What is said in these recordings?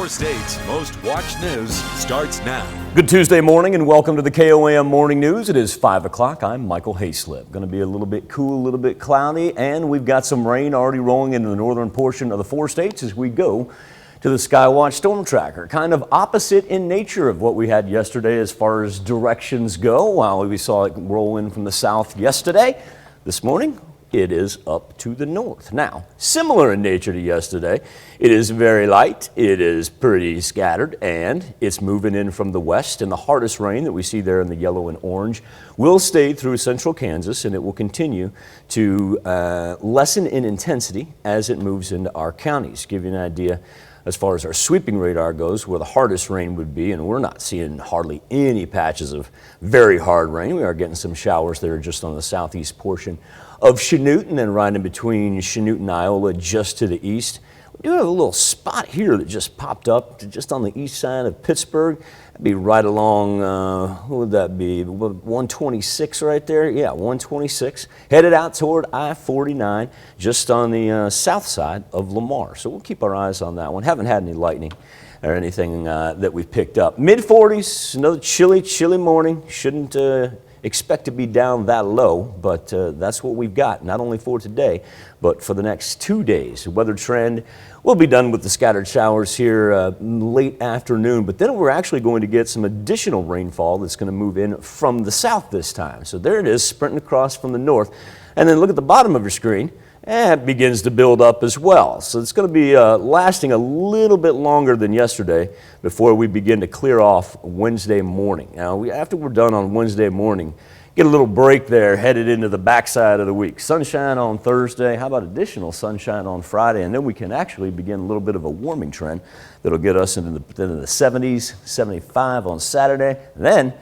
4 states' most watched news starts now. Good Tuesday morning and welcome to the KOAM Morning News. It is 5 o'clock. I'm Michael Hayslip. Going to be a little bit cool, a little bit cloudy, and we've got some rain already rolling into the northern portion of the 4 states as we go to the Skywatch storm tracker. Kind of opposite in nature of what we had yesterday as far as directions go. While we saw it roll in from the south yesterday, this morning it is up to the north. Now, similar in nature to yesterday, it is very light, it is pretty scattered, and it's moving in from the west, and the hardest rain that we see there in the yellow and orange will stay through central Kansas, and it will continue to lessen in intensity as it moves into our counties. Give you an idea as far as our sweeping radar goes, where the hardest rain would be, and we're not seeing hardly any patches of very hard rain. We are getting some showers there just on the southeast portion of Chanute, and then right in between Chanute and Iowa just to the east. We do have a little spot here that just popped up just on the east side of Pittsburgh. That'd be right along, what would that be, 126 right there? Yeah, 126. Headed out toward I-49 just on the south side of Lamar. So we'll keep our eyes on that one. Haven't had any lightning or anything that we've picked up. Mid-40s, another chilly morning. Shouldn't expect to be down that low, but that's what we've got, not only for today, but for the next 2 days. The weather trend will be done with the scattered showers here late afternoon, but then we're actually going to get some additional rainfall that's going to move in from the south this time. So there it is, sprinting across from the north. And then look at the bottom of your screen, and it begins to build up as well. So it's going to be lasting a little bit longer than yesterday before we begin to clear off Wednesday morning. Now, after we're done on Wednesday morning, get a little break there headed into the backside of the week. Sunshine on Thursday, how about additional sunshine on Friday? And then we can actually begin a little bit of a warming trend that'll get us into the 70s, 75 on Saturday, and then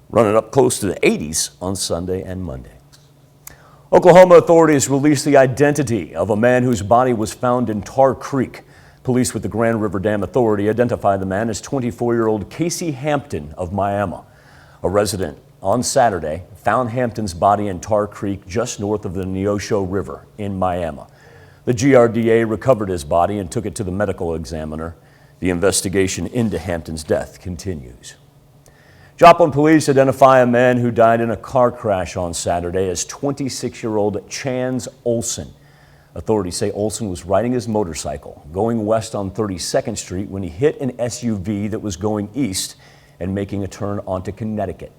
running up close to the 80s on Sunday and Monday. Oklahoma authorities released the identity of a man whose body was found in Tar Creek. Police with the Grand River Dam Authority identified the man as 24-year-old Casey Hampton of Miami. A resident on Saturday found Hampton's body in Tar Creek just north of the Neosho River in Miami. The GRDA recovered his body and took it to the medical examiner. The investigation into Hampton's death continues. Joplin police identify a man who died in a car crash on Saturday as 26-year-old Chance Olson. Authorities say Olson was riding his motorcycle going west on 32nd Street when he hit an SUV that was going east and making a turn onto Connecticut.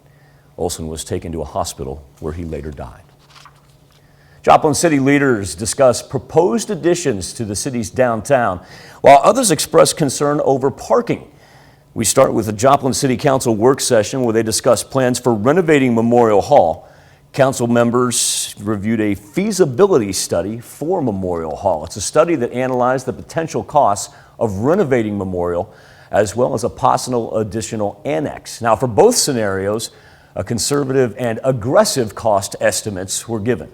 Olson was taken to a hospital where he later died. Joplin city leaders discuss proposed additions to the city's downtown, while others express concern over parking. We start with the Joplin City Council work session where they discuss plans for renovating Memorial Hall. Council members reviewed a feasibility study for Memorial Hall. It's a study that analyzed the potential costs of renovating Memorial as well as a possible additional annex. Now, for both scenarios, a conservative and aggressive cost estimates were given.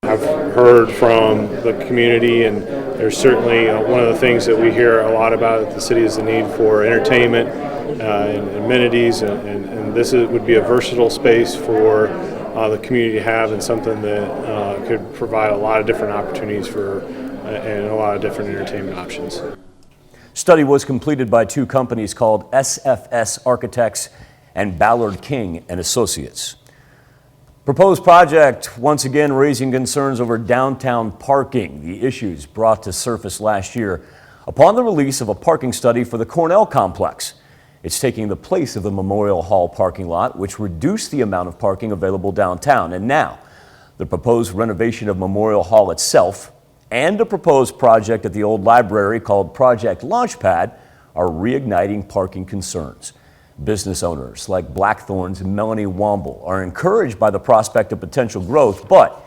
I've heard from the community, and there's certainly one of the things that we hear a lot about at the city is the need for entertainment and amenities, and this would be a versatile space for the community to have, and something that could provide a lot of different opportunities for and a lot of different entertainment options. Study was completed by 2 companies called SFS Architects and Ballard King and Associates. Proposed project once again raising concerns over downtown parking, the issues brought to surface last year upon the release of a parking study for the Cornell complex. It's taking the place of the Memorial Hall parking lot, which reduced the amount of parking available downtown. And now, the proposed renovation of Memorial Hall itself and a proposed project at the old library called Project Launchpad are reigniting parking concerns. Business owners like Blackthorn's Melanie Womble are encouraged by the prospect of potential growth, but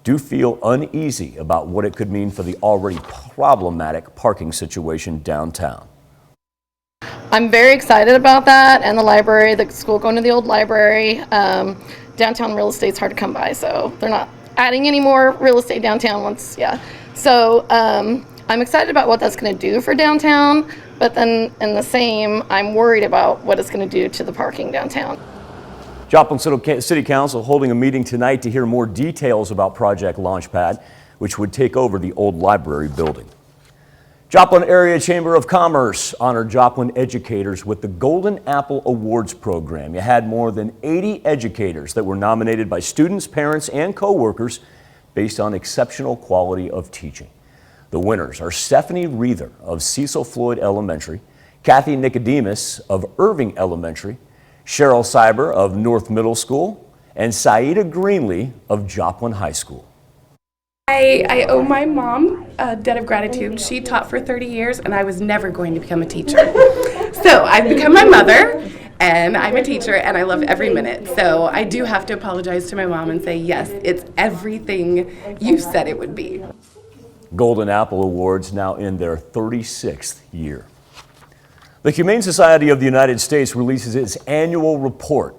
do feel uneasy about what it could mean for the already problematic parking situation downtown. I'm very excited about that, and the library, the school going to the old library. Downtown real estate's hard to come by, so they're not adding any more real estate downtown once, So I'm excited about what that's going to do for downtown, but then in the same, I'm worried about what it's going to do to the parking downtown. Joplin City Council holding a meeting tonight to hear more details about Project Launchpad, which would take over the old library building. Joplin Area Chamber of Commerce honored Joplin educators with the Golden Apple Awards program. You had more than 80 educators that were nominated by students, parents, and co-workers based on exceptional quality of teaching. The winners are Stephanie Reether of Cecil Floyd Elementary, Kathy Nicodemus of Irving Elementary, Cheryl Cyber of North Middle School, and Saida Greenlee of Joplin High School. I owe my mom a debt of gratitude. She taught for 30 years and I was never going to become a teacher. So I've become my mother and I'm a teacher and I love every minute. So I do have to apologize to my mom and say, yes, it's everything you said it would be. Golden Apple Awards now in their 36th year. The Humane Society of the United States releases its annual report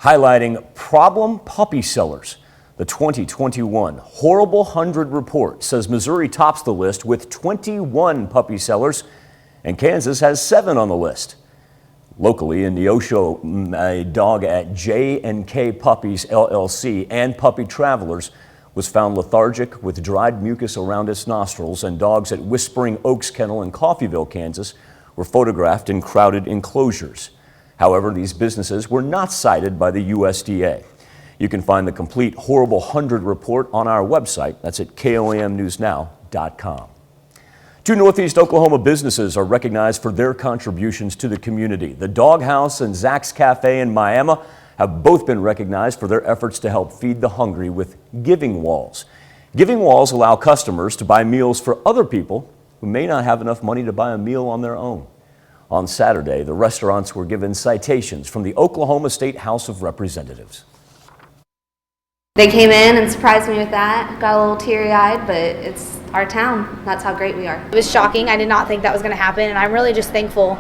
highlighting problem puppy sellers. The 2021 Horrible 100 report says Missouri tops the list with 21 puppy sellers, and Kansas has 7 on the list. Locally in Neosho, a dog at J&K Puppies LLC and Puppy Travelers was found lethargic with dried mucus around its nostrils, and dogs at Whispering Oaks Kennel in Coffeyville, Kansas were photographed in crowded enclosures. However, these businesses were not cited by the USDA. You can find the complete Horrible 100 report on our website. That's at KOAMnewsnow.com. 2 Northeast Oklahoma businesses are recognized for their contributions to the community. The Dog House and Zach's Cafe in Miami have both been recognized for their efforts to help feed the hungry with Giving Walls. Giving Walls allow customers to buy meals for other people who may not have enough money to buy a meal on their own. On Saturday, the restaurants were given citations from the Oklahoma State House of Representatives. They came in and surprised me with that. Got a little teary-eyed, but it's our town. That's how great we are. It was shocking. I did not think that was going to happen, and I'm really just thankful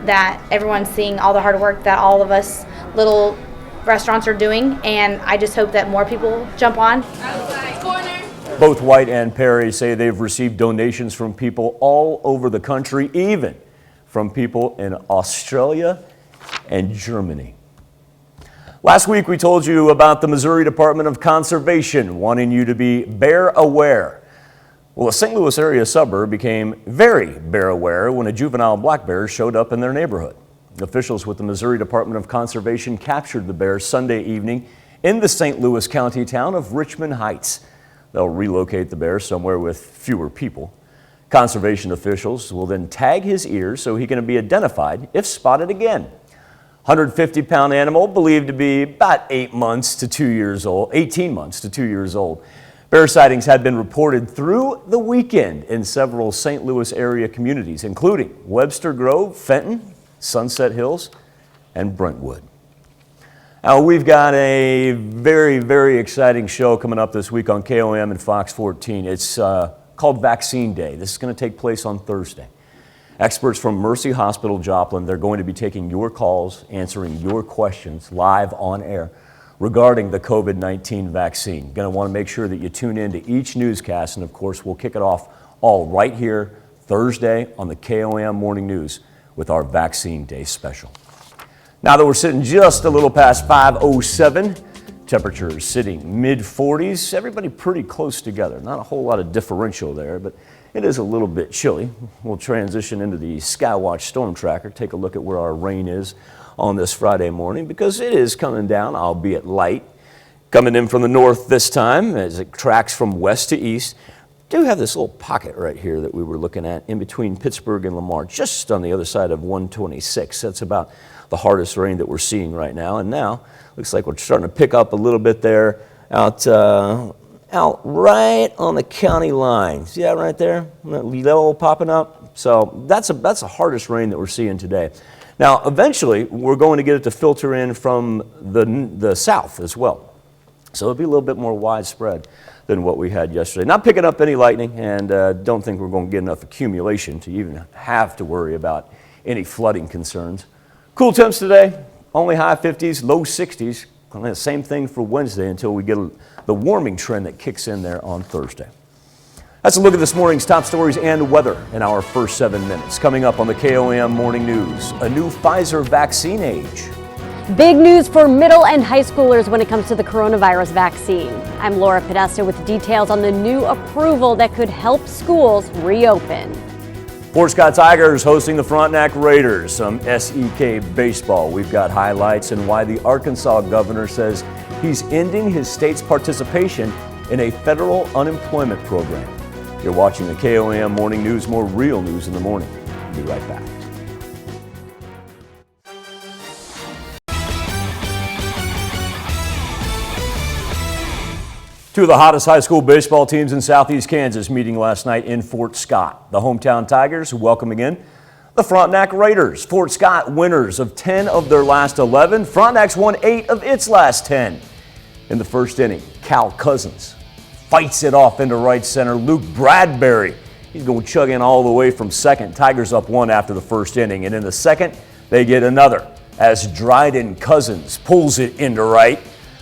that everyone's seeing all the hard work that all of us little restaurants are doing, and I just hope that more people jump on. Both White and Perry say they've received donations from people all over the country, even from people in Australia and Germany. Last week we told you about the Missouri Department of Conservation wanting you to be bear aware. Well, a St. Louis area suburb became very bear aware when a juvenile black bear showed up in their neighborhood. Officials with the Missouri Department of Conservation captured the bear Sunday evening in the St. Louis County town of Richmond Heights. They'll relocate the bear somewhere with fewer people. Conservation officials will then tag his ears so he can be identified if spotted again. 150-pound animal believed to be about 18 months to 2 years old. Bear sightings had been reported through the weekend in several St. Louis area communities, including Webster Grove, Fenton, Sunset Hills, and Brentwood. Now, we've got a very, very exciting show coming up this week on KOAM and Fox 14. It's called Vaccine Day. This is going to take place on Thursday. Experts from Mercy Hospital Joplin, they're going to be taking your calls, answering your questions live on air regarding the COVID-19 vaccine. Going to want to make sure that you tune in to each newscast, and of course we'll kick it off all right here Thursday on the KOAM Morning News with our Vaccine Day special. Now that we're sitting just a little past 5:07, temperatures sitting mid-40s, everybody pretty close together. Not a whole lot of differential there, but it is a little bit chilly. We'll transition into the Skywatch storm tracker, take a look at where our rain is on this Friday morning, because it is coming down, albeit light. Coming in from the north this time as it tracks from west to east. Do have this little pocket right here that we were looking at in between Pittsburgh and Lamar, just on the other side of 126. That's about the hardest rain that we're seeing right now. And now looks like we're starting to pick up a little bit there out right on the county line. See that right there? That level popping up. So that's the hardest rain that we're seeing today. Now, eventually, we're going to get it to filter in from the south as well. So it'll be a little bit more widespread than what we had yesterday. Not picking up any lightning, and don't think we're going to get enough accumulation to even have to worry about any flooding concerns. Cool temps today, only high 50s, low 60s. Same thing for Wednesday until we get the warming trend that kicks in there on Thursday. That's a look at this morning's top stories and weather in our first 7 minutes. Coming up on the KOAM Morning News, a new Pfizer vaccine age. Big news for middle and high schoolers when it comes to the coronavirus vaccine. I'm Laura Podesta with details on the new approval that could help schools reopen. Fort Scott Tigers hosting the Frontenac Raiders. Some SEK baseball. We've got highlights and why the Arkansas governor says he's ending his state's participation in a federal unemployment program. You're watching the KOAM Morning News, more real news in the morning. We'll be right back. Two of the hottest high school baseball teams in Southeast Kansas meeting last night in Fort Scott. The hometown Tigers welcoming in the Frontenac Raiders. Fort Scott winners of 10 of their last 11. Frontenac's won 8 of its last 10. In the first inning, Cal Cousins fights it off into right center. Luke Bradbury, he's going chugging all the way from second. Tigers up 1 after the first inning. And in the second, they get another as Dryden Cousins pulls it into right.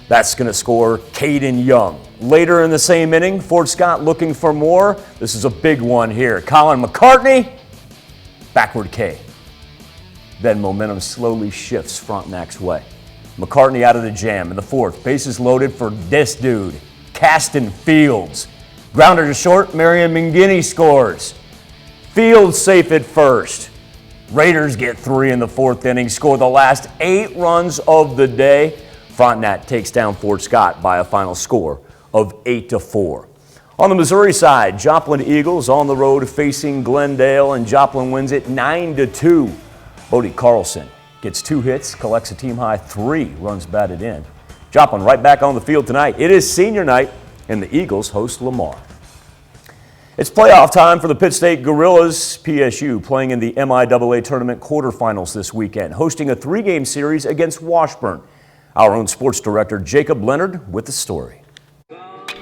That's going to score Caden Young. Later in the same inning, Fort Scott looking for more. This is a big one here. Colin McCartney, backward K. Then momentum slowly shifts Frontenac's way. McCartney out of the jam in the fourth. Bases loaded for this dude, Caston Fields. Grounder to short, Marion McGinney scores. Fields safe at first. Raiders get 3 in the fourth inning, score the last 8 runs of the day. Frontenac takes down Fort Scott by a final score of 8-4. On the Missouri side, Joplin Eagles on the road facing Glendale, and Joplin wins it 9-2. Bodie Carlson gets 2 hits, collects a team-high 3 runs batted in. Joplin right back on the field tonight. It is senior night, and the Eagles host Lamar. It's playoff time for the Pitt State Gorillas. PSU playing in the MIAA tournament quarterfinals this weekend, hosting a 3-game series against Washburn. Our own sports director, Jacob Leonard, with the story.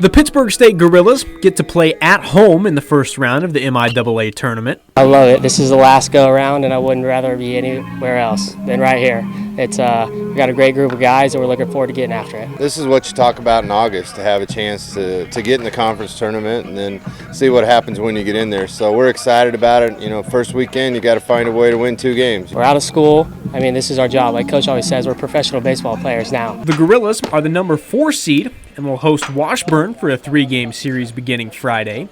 The Pittsburgh State Gorillas get to play at home in the first round of the MIAA tournament. I love it. This is the last go-around, and I wouldn't rather be anywhere else than right here. It's we got a great group of guys, and we're looking forward to getting after it. This is what you talk about in August, to have a chance to get in the conference tournament and then see what happens when you get in there. So we're excited about it. You know, first weekend, you got to find a way to win 2 games. We're out of school. I mean, this is our job. Like Coach always says, we're professional baseball players now. The Gorillas are the number 4 seed and will host Washburn for a 3-game series beginning Friday.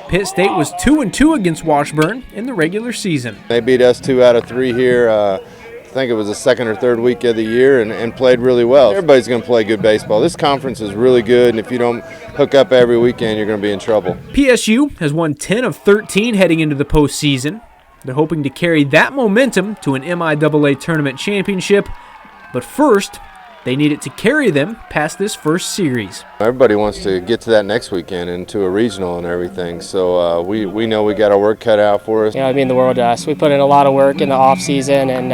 Pitt State was 2-2 against Washburn in the regular season. They beat us 2 out of 3 here. I think it was the 2nd or 3rd week of the year, and played really well. Everybody's going to play good baseball. This conference is really good, and if you don't hook up every weekend, you're going to be in trouble. PSU has won 10 of 13 heading into the postseason. They're hoping to carry that momentum to an MIAA tournament championship, but first, they need it to carry them past this first series. Everybody wants to get to that next weekend and to a regional and everything, so we know we got our work cut out for us. You know, I mean, the world does. We put in a lot of work in the off season, and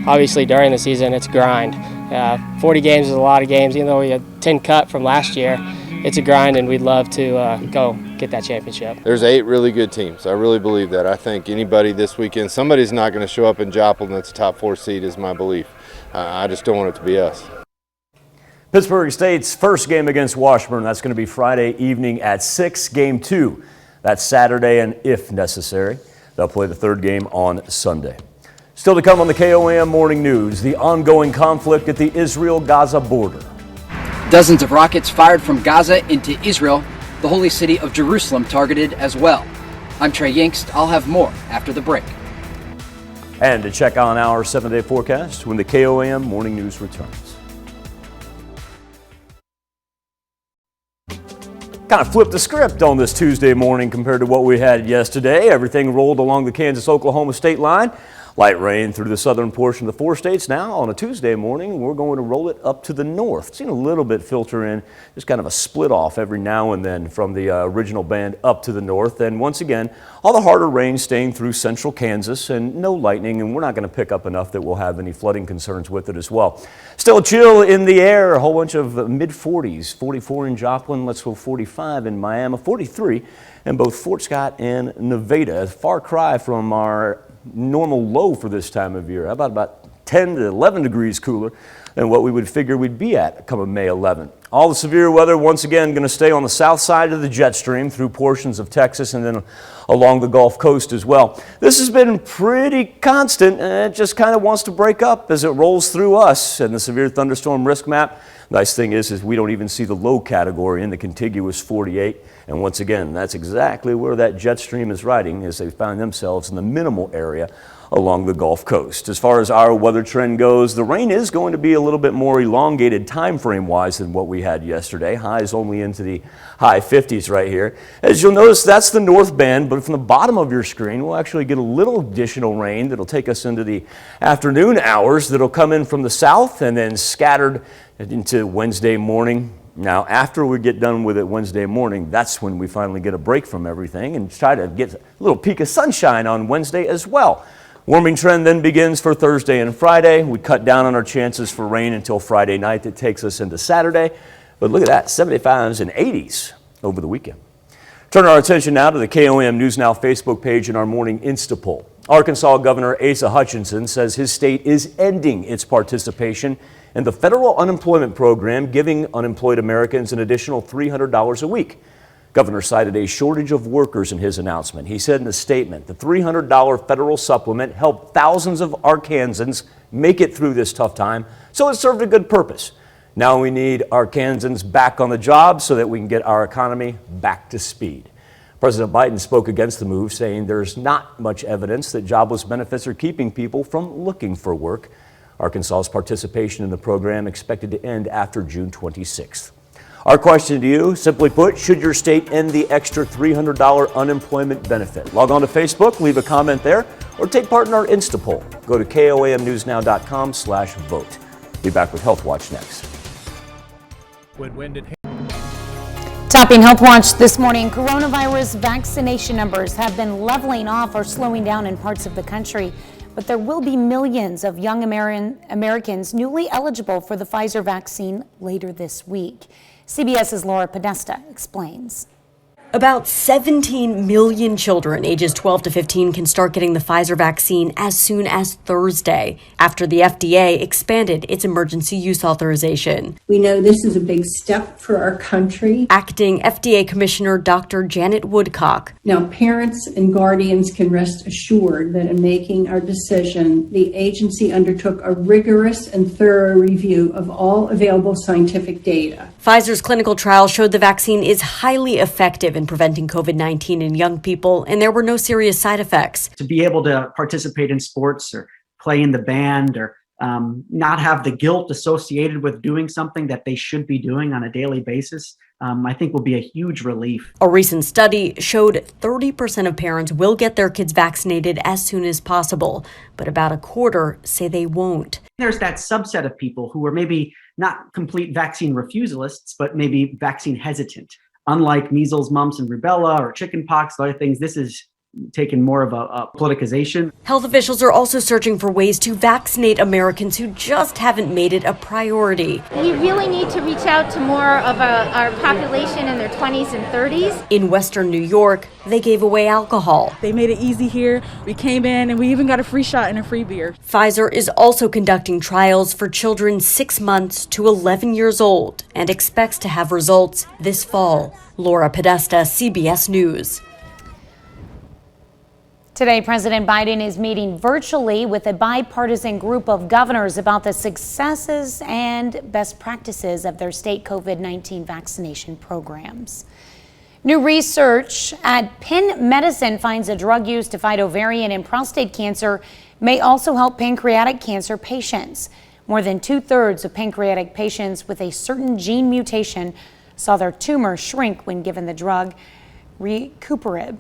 obviously during the season, it's grind. 40 games is a lot of games, even though we had 10 cut from last year. It's a grind, and we'd love to go get that championship. There's 8 really good teams. I really believe that. I think anybody this weekend, somebody's not going to show up in Joplin that's a top 4 seed is my belief. I just don't want it to be us. Pittsburgh State's first game against Washburn, that's going to be Friday evening at 6, game 2. That's Saturday, and if necessary, they'll play the 3rd game on Sunday. Still to come on the KOAM Morning News, the ongoing conflict at the Israel-Gaza border. Dozens of rockets fired from Gaza into Israel, the holy city of Jerusalem targeted as well. I'm Trey Yingst. I'll have more after the break. And to check on our 7-day forecast when the KOAM Morning News returns. Kind of flipped the script on this Tuesday morning compared to what we had yesterday. Everything rolled along the Kansas-Oklahoma state line. Light rain through the southern portion of the 4 states. Now on a Tuesday morning, we're going to roll it up to the north. Seen a little bit filter in, just kind of a split off every now and then from the original band up to the north. And once again, all the harder rain staying through central Kansas and no lightning, and we're not going to pick up enough that we'll have any flooding concerns with it as well. Still a chill in the air, a whole bunch of mid-40s, 44 in Joplin, let's go 45 in Miami, 43 in both Fort Scott and Nevada. A far cry from our normal low for this time of year. How about 10 to 11 degrees cooler than what we would figure we'd be at come May 11th. All the severe weather once again going to stay on the south side of the jet stream through portions of Texas and then along the Gulf Coast as well. This has been pretty constant, and it just kind of wants to break up as it rolls through us. And the severe thunderstorm risk map, nice thing is we don't even see the low category in the contiguous 48. And once again, that's exactly where that jet stream is riding as they find themselves in the minimal area along the Gulf Coast. As far as our weather trend goes, the rain is going to be a little bit more elongated time frame wise than what we had yesterday. Highs only into the high 50s right here. As you'll notice, that's the north band, but from the bottom of your screen, we'll actually get a little additional rain that'll take us into the afternoon hours that'll come in from the south and then scattered into Wednesday morning. Now, after we get done with it Wednesday morning, that's when we finally get a break from everything and try to get a little peek of sunshine on Wednesday as well. Warming trend then begins for Thursday and Friday. We cut down on our chances for rain until Friday night. That takes us into Saturday. But look at that, 75s and 80s over the weekend. Turn our attention now to the KOAM News Now Facebook page and our morning Insta poll. Arkansas Governor Asa Hutchinson says his state is ending its participation in the federal unemployment program, giving unemployed Americans an additional $300 a week. Governor cited a shortage of workers in his announcement. He said in a statement, the $300 federal supplement helped thousands of Arkansans make it through this tough time, so it served a good purpose. Now we need Arkansans back on the job so that we can get our economy back to speed. President Biden spoke against the move, saying there's not much evidence that jobless benefits are keeping people from looking for work. Arkansas's participation in the program expected to end after June 26th. Our question to you, simply put, should your state end the extra $300 unemployment benefit? Log on to Facebook, leave a comment there, or take part in our Insta poll. Go to KOAMnewsnow.com/vote. Be back with Health Watch next. Topping Health Watch this morning, coronavirus vaccination numbers have been leveling off or slowing down in parts of the country, but there will be millions of young Americans newly eligible for the Pfizer vaccine later this week. CBS's Laura Podesta explains. About 17 million children ages 12 to 15 can start getting the Pfizer vaccine as soon as Thursday, after the FDA expanded its emergency use authorization. We know this is a big step for our country. Acting FDA Commissioner Dr. Janet Woodcock. Now, parents and guardians can rest assured that in making our decision, the agency undertook a rigorous and thorough review of all available scientific data. Pfizer's clinical trial showed the vaccine is highly effective in preventing COVID-19 in young people, and there were no serious side effects. To be able to participate in sports or play in the band or not have the guilt associated with doing something that they should be doing on a daily basis, I think will be a huge relief. A recent study showed 30% of parents will get their kids vaccinated as soon as possible, but about a quarter say they won't. There's that subset of people who are maybe not complete vaccine refusalists, but maybe vaccine hesitant. Unlike measles, mumps, and rubella or chickenpox, other things, this is taken more of a politicization. Health officials are also searching for ways to vaccinate Americans who just haven't made it a priority. We really need to reach out to more of our population in their 20s and 30s. In Western New York, they gave away alcohol. They made it easy here. We came in and we even got a free shot and a free beer. Pfizer is also conducting trials for children 6 months to 11 years old and expects to have results this fall. Laura Podesta, CBS News. Today, President Biden is meeting virtually with a bipartisan group of governors about the successes and best practices of their state COVID-19 vaccination programs. New research at Penn Medicine finds a drug used to fight ovarian and prostate cancer may also help pancreatic cancer patients. More than 2/3 of pancreatic patients with a certain gene mutation saw their tumor shrink when given the drug Recuperib.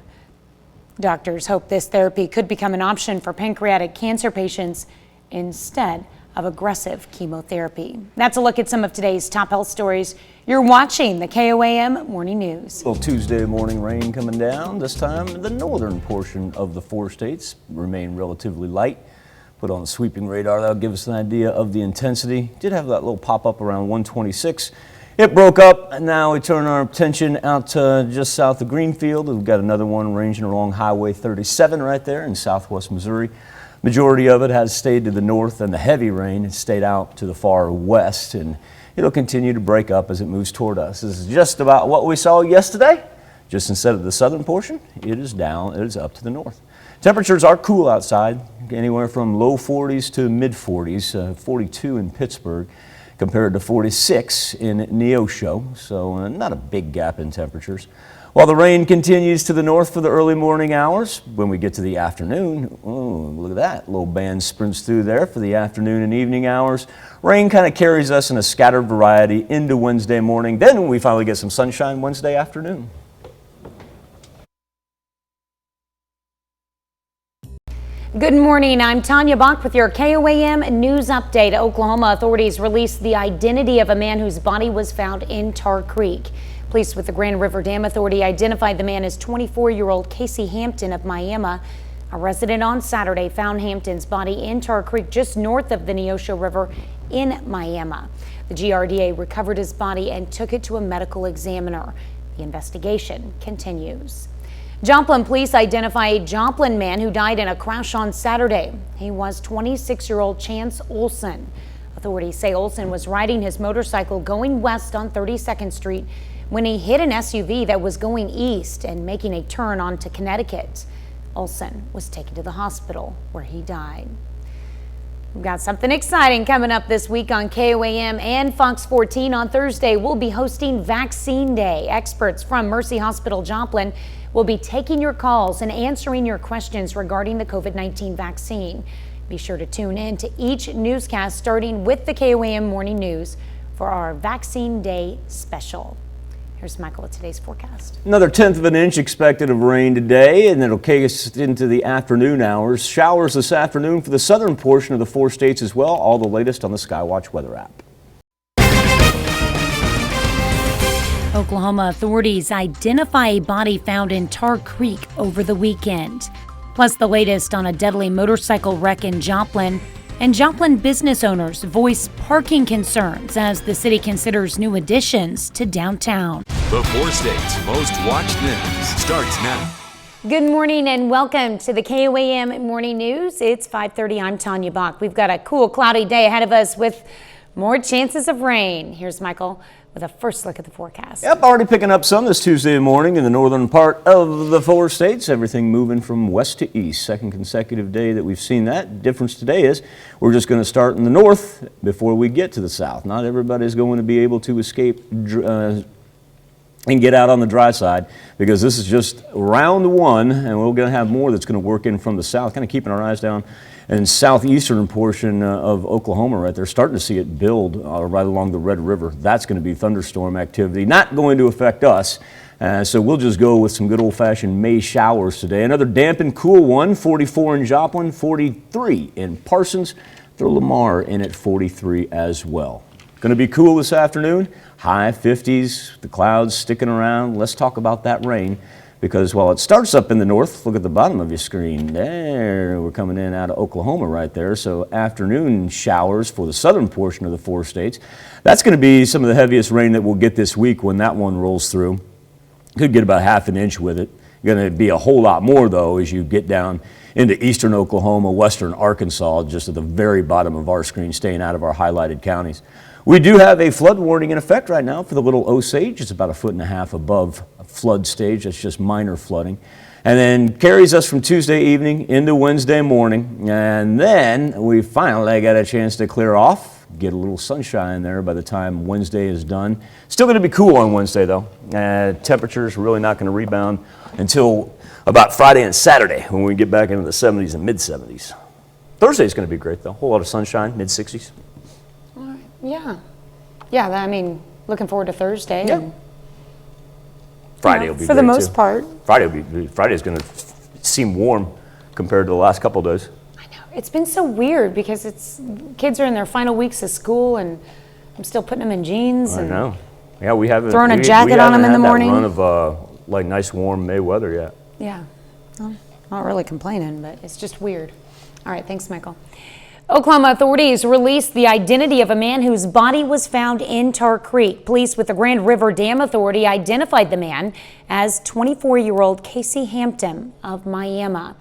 Doctors hope this therapy could become an option for pancreatic cancer patients instead of aggressive chemotherapy. That's a look at some of today's top health stories. You're watching the KOAM Morning News. Well, Tuesday morning rain coming down. This time, the northern portion of the 4 states remain relatively light. Put on the sweeping radar, that'll give us an idea of the intensity. Did have that little pop-up around 126. It broke up, and now we turn our attention out to just south of Greenfield. We've got another one ranging along Highway 37 right there in southwest Missouri. Majority of it has stayed to the north, and the heavy rain has stayed out to the far west, and it'll continue to break up as it moves toward us. This is just about what we saw yesterday. Just instead of the southern portion, it is down, it is up to the north. Temperatures are cool outside, anywhere from low 40s to mid 40s, 42 in Pittsburgh compared to 46 in Neosho, so not a big gap in temperatures. While the rain continues to the north for the early morning hours, when we get to the afternoon, look at that, little band sprints through there for the afternoon and evening hours. Rain kind of carries us in a scattered variety into Wednesday morning. Then we finally get some sunshine Wednesday afternoon. Good morning, I'm Tanya Bach with your KOAM news update. Oklahoma authorities released the identity of a man whose body was found in Tar Creek. Police with the Grand River Dam Authority identified the man as 24-year-old Casey Hampton of Miami. A resident on Saturday found Hampton's body in Tar Creek just north of the Neosho River in Miami. The GRDA recovered his body and took it to a medical examiner. The investigation continues. Joplin police identify a Joplin man who died in a crash on Saturday. He was 26-year-old Chance Olson. Authorities say Olson was riding his motorcycle going west on 32nd Street when he hit an SUV that was going east and making a turn onto Connecticut. Olson was taken to the hospital where he died. We've got something exciting coming up this week on KOAM and Fox 14. On Thursday, we'll be hosting Vaccine Day. Experts from Mercy Hospital Joplin will be taking your calls and answering your questions regarding the COVID-19 vaccine. Be sure to tune in to each newscast starting with the KOAM Morning News for our Vaccine Day special. Here's Michael with today's forecast. Another 1/10 of an inch expected of rain today, and it'll carry us into the afternoon hours. Showers this afternoon for the southern portion of the 4 states as well. All the latest on the Skywatch weather app. Oklahoma authorities identify a body found in Tar Creek over the weekend. Plus the latest on a deadly motorcycle wreck in Joplin. And Joplin business owners voice parking concerns as the city considers new additions to downtown. The 4 states' most watched news starts now. Good morning and welcome to the KOAM Morning News. It's 5:30. I'm Tanya Bach. We've got a cool, cloudy day ahead of us with more chances of rain. Here's Michael with a first look at the forecast. Yep, already picking up some this Tuesday morning in the northern part of the 4 states. Everything moving from west to east. Second consecutive day that we've seen that. Difference today is we're just going to start in the north before we get to the south. Not everybody's going to be able to escape and get out on the dry side because this is just round 1, and we're going to have more that's going to work in from the south. Kind of keeping our eyes down in southeastern portion of Oklahoma right there. Starting to see it build right along the Red River. That's going to be thunderstorm activity. Not going to affect us. So we'll just go with some good old-fashioned May showers today. Another damp and cool one, 44 in Joplin, 43 in Parsons. Throw Lamar in at 43 as well. Going to be cool this afternoon. High 50s, the clouds sticking around. Let's talk about that rain. Because while it starts up in the north, look at the bottom of your screen. There, we're coming in out of Oklahoma right there. So afternoon showers for the southern portion of the 4 states. That's going to be some of the heaviest rain that we'll get this week when that one rolls through. Could get about ½ an inch with it. Going to be a whole lot more, though, as you get down into eastern Oklahoma, western Arkansas, just at the very bottom of our screen, staying out of our highlighted counties. We do have a flood warning in effect right now for the Little Osage. It's about 1.5 feet above flood stage. That's just minor flooding. And then carries us from Tuesday evening into Wednesday morning. And then we finally got a chance to clear off, get a little sunshine there by the time Wednesday is done. Still going to be cool on Wednesday, though. Temperatures really not going to rebound until about Friday and Saturday when we get back into the 70s and mid-70s. Thursday's going to be great, though. A whole lot of sunshine, mid-60s. Yeah. Yeah, I mean, looking forward to Thursday. Yeah. And, Friday will be for great the most too. part. Friday's going to seem warm compared to the last couple of days. I know. It's been so weird because kids are in their final weeks of school and I'm still putting them in jeans. I know. Yeah, we haven't throwing a jacket on them in the morning. Run of like nice warm May weather yet. Yeah. Well, not really complaining, but it's just weird. All right, thanks, Michael. Oklahoma authorities released the identity of a man whose body was found in Tar Creek. Police with the Grand River Dam Authority identified the man as 24-year-old Casey Hampton of Miami.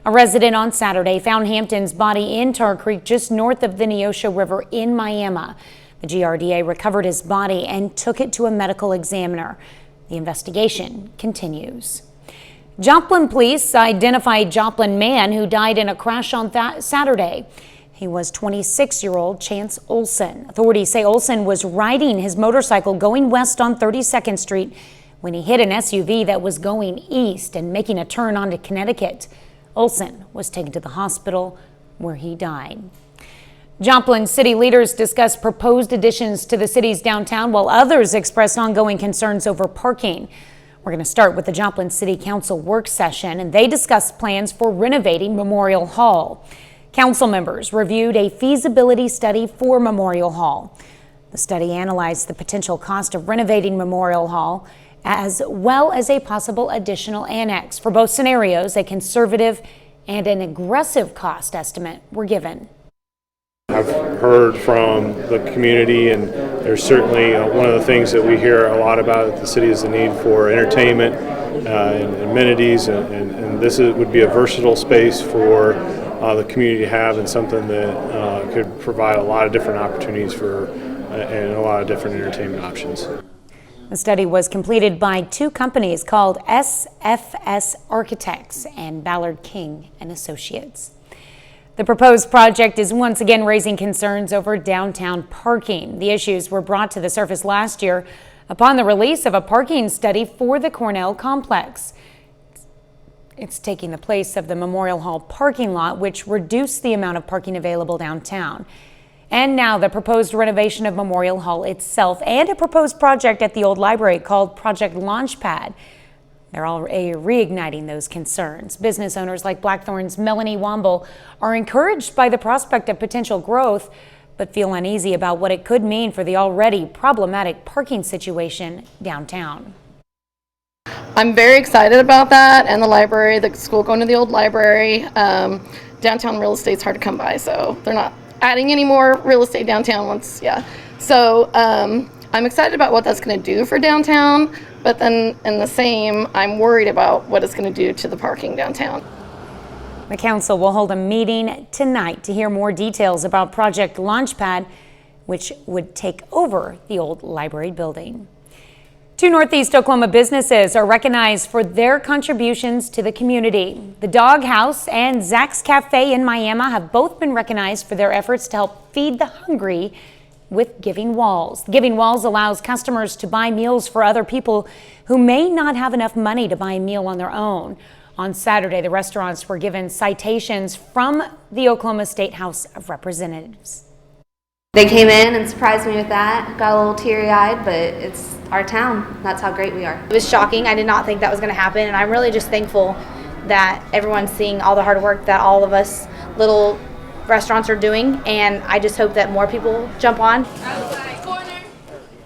A resident on Saturday found Hampton's body in Tar Creek just north of the Neosho River in Miami. The GRDA recovered his body and took it to a medical examiner. The investigation continues. Joplin police identified Joplin man who died in a crash on Saturday. He was 26-year-old Chance Olson. Authorities say Olson was riding his motorcycle going west on 32nd Street when he hit an SUV that was going east and making a turn onto Connecticut. Olson was taken to the hospital where he died. Joplin city leaders discussed proposed additions to the city's downtown while others expressed ongoing concerns over parking. We're going to start with the Joplin City Council work session, and they discussed plans for renovating Memorial Hall. Council members reviewed a feasibility study for Memorial Hall. The study analyzed the potential cost of renovating Memorial Hall as well as a possible additional annex. For both scenarios, a conservative and an aggressive cost estimate were given. I've heard from the community, and there's certainly one of the things that we hear a lot about at the city is the need for entertainment and amenities, and this would be a versatile space for the community to have, and something that could provide a lot of different opportunities for and a lot of different entertainment options. The study was completed by two companies called SFS Architects and Ballard King and Associates. The proposed project is once again raising concerns over downtown parking. The issues were brought to the surface last year upon the release of a parking study for the Cornell complex. It's taking the place of the Memorial Hall parking lot, which reduced the amount of parking available downtown. And now the proposed renovation of Memorial Hall itself and a proposed project at the old library called Project Launchpad. They're all reigniting those concerns. Business owners like Blackthorn's Melanie Womble are encouraged by the prospect of potential growth, but feel uneasy about what it could mean for the already problematic parking situation downtown. I'm very excited about that, and the library, the school going to the old library. Downtown real estate's hard to come by, so they're not adding any more real estate downtown once, So I'm excited about what that's going to do for downtown, but then in the same, I'm worried about what it's going to do to the parking downtown. The council will hold a meeting tonight to hear more details about Project Launchpad, which would take over the old library building. Two Northeast Oklahoma businesses are recognized for their contributions to the community. The Dog House and Zach's Cafe in Miami have both been recognized for their efforts to help feed the hungry with Giving Walls. Giving Walls allows customers to buy meals for other people who may not have enough money to buy a meal on their own. On Saturday, the restaurants were given citations from the Oklahoma State House of Representatives. They came in and surprised me with that. Got a little teary-eyed, but it's our town. That's how great we are. It was shocking. I did not think that was going to happen, and I'm really just thankful that everyone's seeing all the hard work that all of us little restaurants are doing, and I just hope that more people jump on.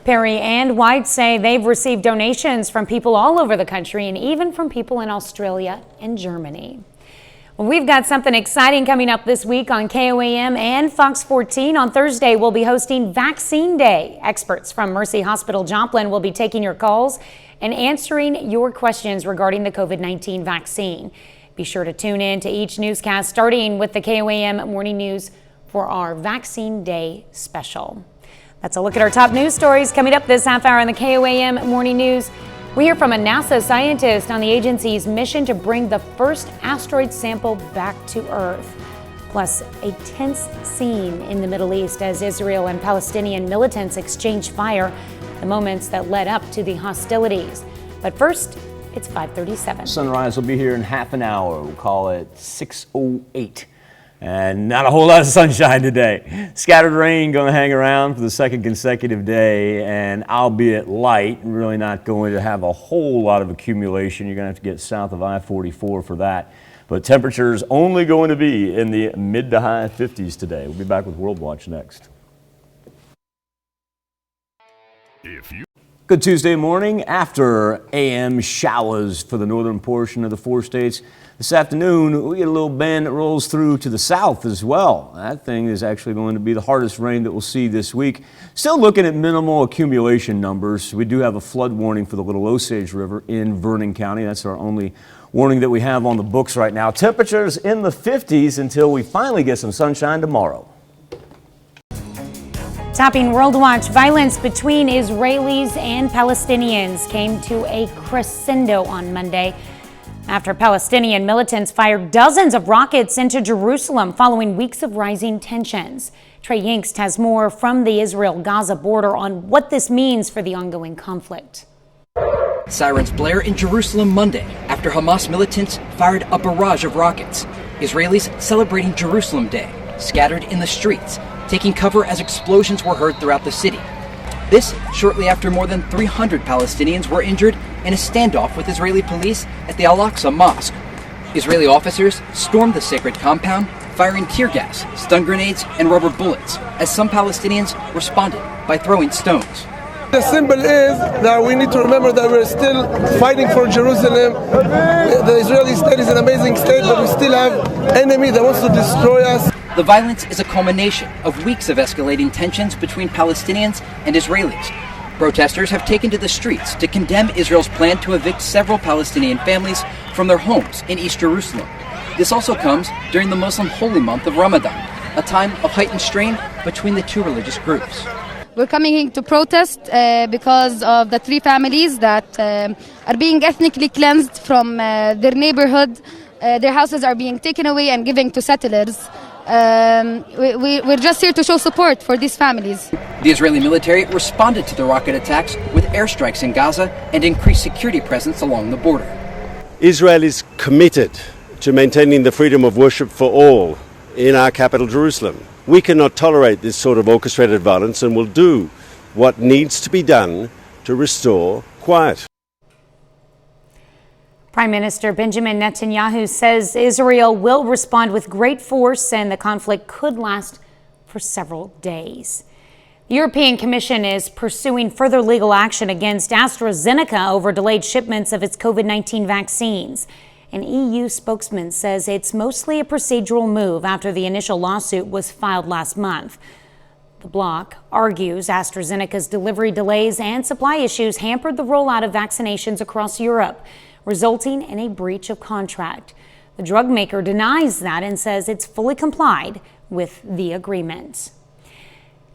Perry and White say they've received donations from people all over the country and even from people in Australia and Germany. Well, we've got something exciting coming up this week on KOAM and Fox 14. On Thursday, we'll be hosting Vaccine Day. Experts from Mercy Hospital Joplin will be taking your calls and answering your questions regarding the COVID-19 vaccine. Be sure to tune in to each newscast, starting with the KOAM Morning News for our Vaccine Day special. That's a look at our top news stories coming up this half hour on the KOAM Morning News. We hear from a NASA scientist on the agency's mission to bring the first asteroid sample back to Earth. Plus, a tense scene in the Middle East as Israel and Palestinian militants exchange fire, the moments that led up to the hostilities. But first, it's 5:37. Sunrise will be here in half an hour. We'll call it 6:08. And not a whole lot of sunshine today. Scattered rain going to hang around for the second consecutive day, and albeit light, really not going to have a whole lot of accumulation. You're going to have to get south of I-44 for that. But temperatures only going to be in the mid to high 50s today. We'll be back with World Watch next. Good Tuesday morning. After AM showers for the northern portion of the four states, this afternoon we get a little band that rolls through to the south as well. That thing is actually going to be the hardest rain that we'll see this week. Still looking at minimal accumulation numbers. We do have a flood warning for the Little Osage River in Vernon County. That's our only warning that we have on the books right now. Temperatures in the 50s until we finally get some sunshine tomorrow. Topping World Watch, violence between Israelis and Palestinians came to a crescendo on Monday after Palestinian militants fired dozens of rockets into Jerusalem following weeks of rising tensions. Trey Yingst has more from the Israel-Gaza border on what this means for the ongoing conflict. Sirens blare in Jerusalem Monday after Hamas militants fired a barrage of rockets. Israelis celebrating Jerusalem Day, scattered in the streets, taking cover as explosions were heard throughout the city. This shortly after more than 300 Palestinians were injured in a standoff with Israeli police at the Al-Aqsa Mosque. Israeli officers stormed the sacred compound, firing tear gas, stun grenades, and rubber bullets, as some Palestinians responded by throwing stones. The symbol is that we need to remember that we're still fighting for Jerusalem. The Israeli state is an amazing state, but we still have enemy that wants to destroy us. The violence is a culmination of weeks of escalating tensions between Palestinians and Israelis. Protesters have taken to the streets to condemn Israel's plan to evict several Palestinian families from their homes in East Jerusalem. This also comes during the Muslim holy month of Ramadan, a time of heightened strain between the two religious groups. We're coming here to protest because of the three families that are being ethnically cleansed from their neighborhood. Their houses are being taken away and given to settlers. We're just here to show support for these families. The Israeli military responded to the rocket attacks with airstrikes in Gaza and increased security presence along the border. Israel is committed to maintaining the freedom of worship for all in our capital, Jerusalem. We cannot tolerate this sort of orchestrated violence and will do what needs to be done to restore quiet. Prime Minister Benjamin Netanyahu says Israel will respond with great force and the conflict could last for several days. The European Commission is pursuing further legal action against AstraZeneca over delayed shipments of its COVID-19 vaccines. An EU spokesman says it's mostly a procedural move after the initial lawsuit was filed last month. The bloc argues AstraZeneca's delivery delays and supply issues hampered the rollout of vaccinations across Europe, resulting in a breach of contract. The drug maker denies that and says it's fully complied with the agreement.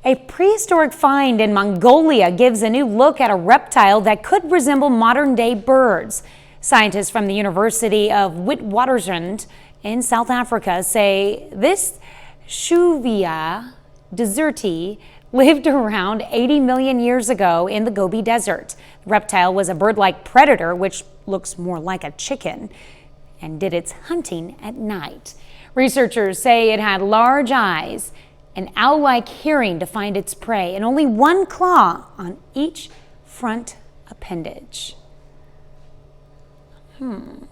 A prehistoric find in Mongolia gives a new look at a reptile that could resemble modern-day birds. Scientists from the University of Witwatersrand in South Africa say this Shuvia deserti lived around 80 million years ago in the Gobi Desert. The reptile was a bird-like predator, which looks more like a chicken, and did its hunting at night. Researchers say it had large eyes, an owl-like hearing to find its prey, and only one claw on each front appendage.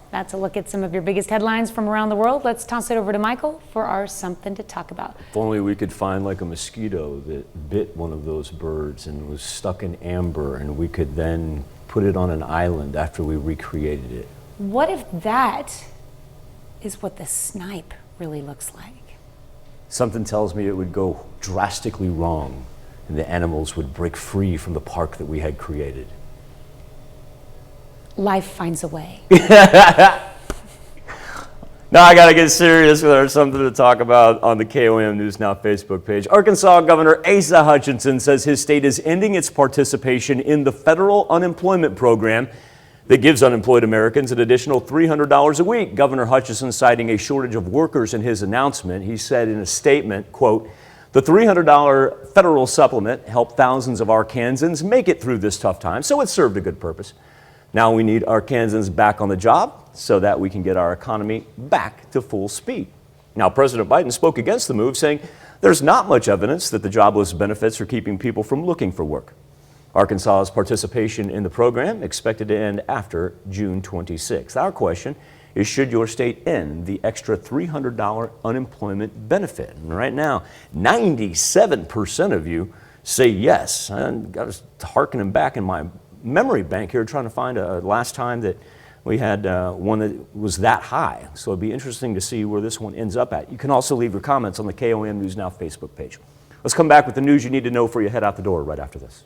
That's a look at some of your biggest headlines from around the world. Let's toss it over to Michael for our Something to Talk About. If only we could find like a mosquito that bit one of those birds and was stuck in amber, and we could then put it on an island after we recreated it. What if that is what the snipe really looks like? Something tells me it would go drastically wrong and the animals would break free from the park that we had created. Life finds a way. Now I gotta get serious with our Something to Talk About on the KOAM News Now Facebook page. Arkansas Governor Asa Hutchinson says his state is ending its participation in the federal unemployment program that gives unemployed Americans an additional $300 a week. Governor Hutchinson citing a shortage of workers in his announcement. He said in a statement, quote, "The $300 federal supplement helped thousands of Arkansans make it through this tough time, so it served a good purpose. Now we need Arkansans back on the job so that we can get our economy back to full speed." Now, President Biden spoke against the move, saying there's not much evidence that the jobless benefits are keeping people from looking for work. Arkansas's participation in the program expected to end after June 26th. Our question is, should your state end the extra $300 unemployment benefit? And right now, 97% of you say yes. And I was harkening back in my memory bank here trying to find a last time that we had one that was that high. So it'd be interesting to see where this one ends up at. You can also leave your comments on the KOAM News Now Facebook page. Let's come back with the news you need to know before you head out the door right after this.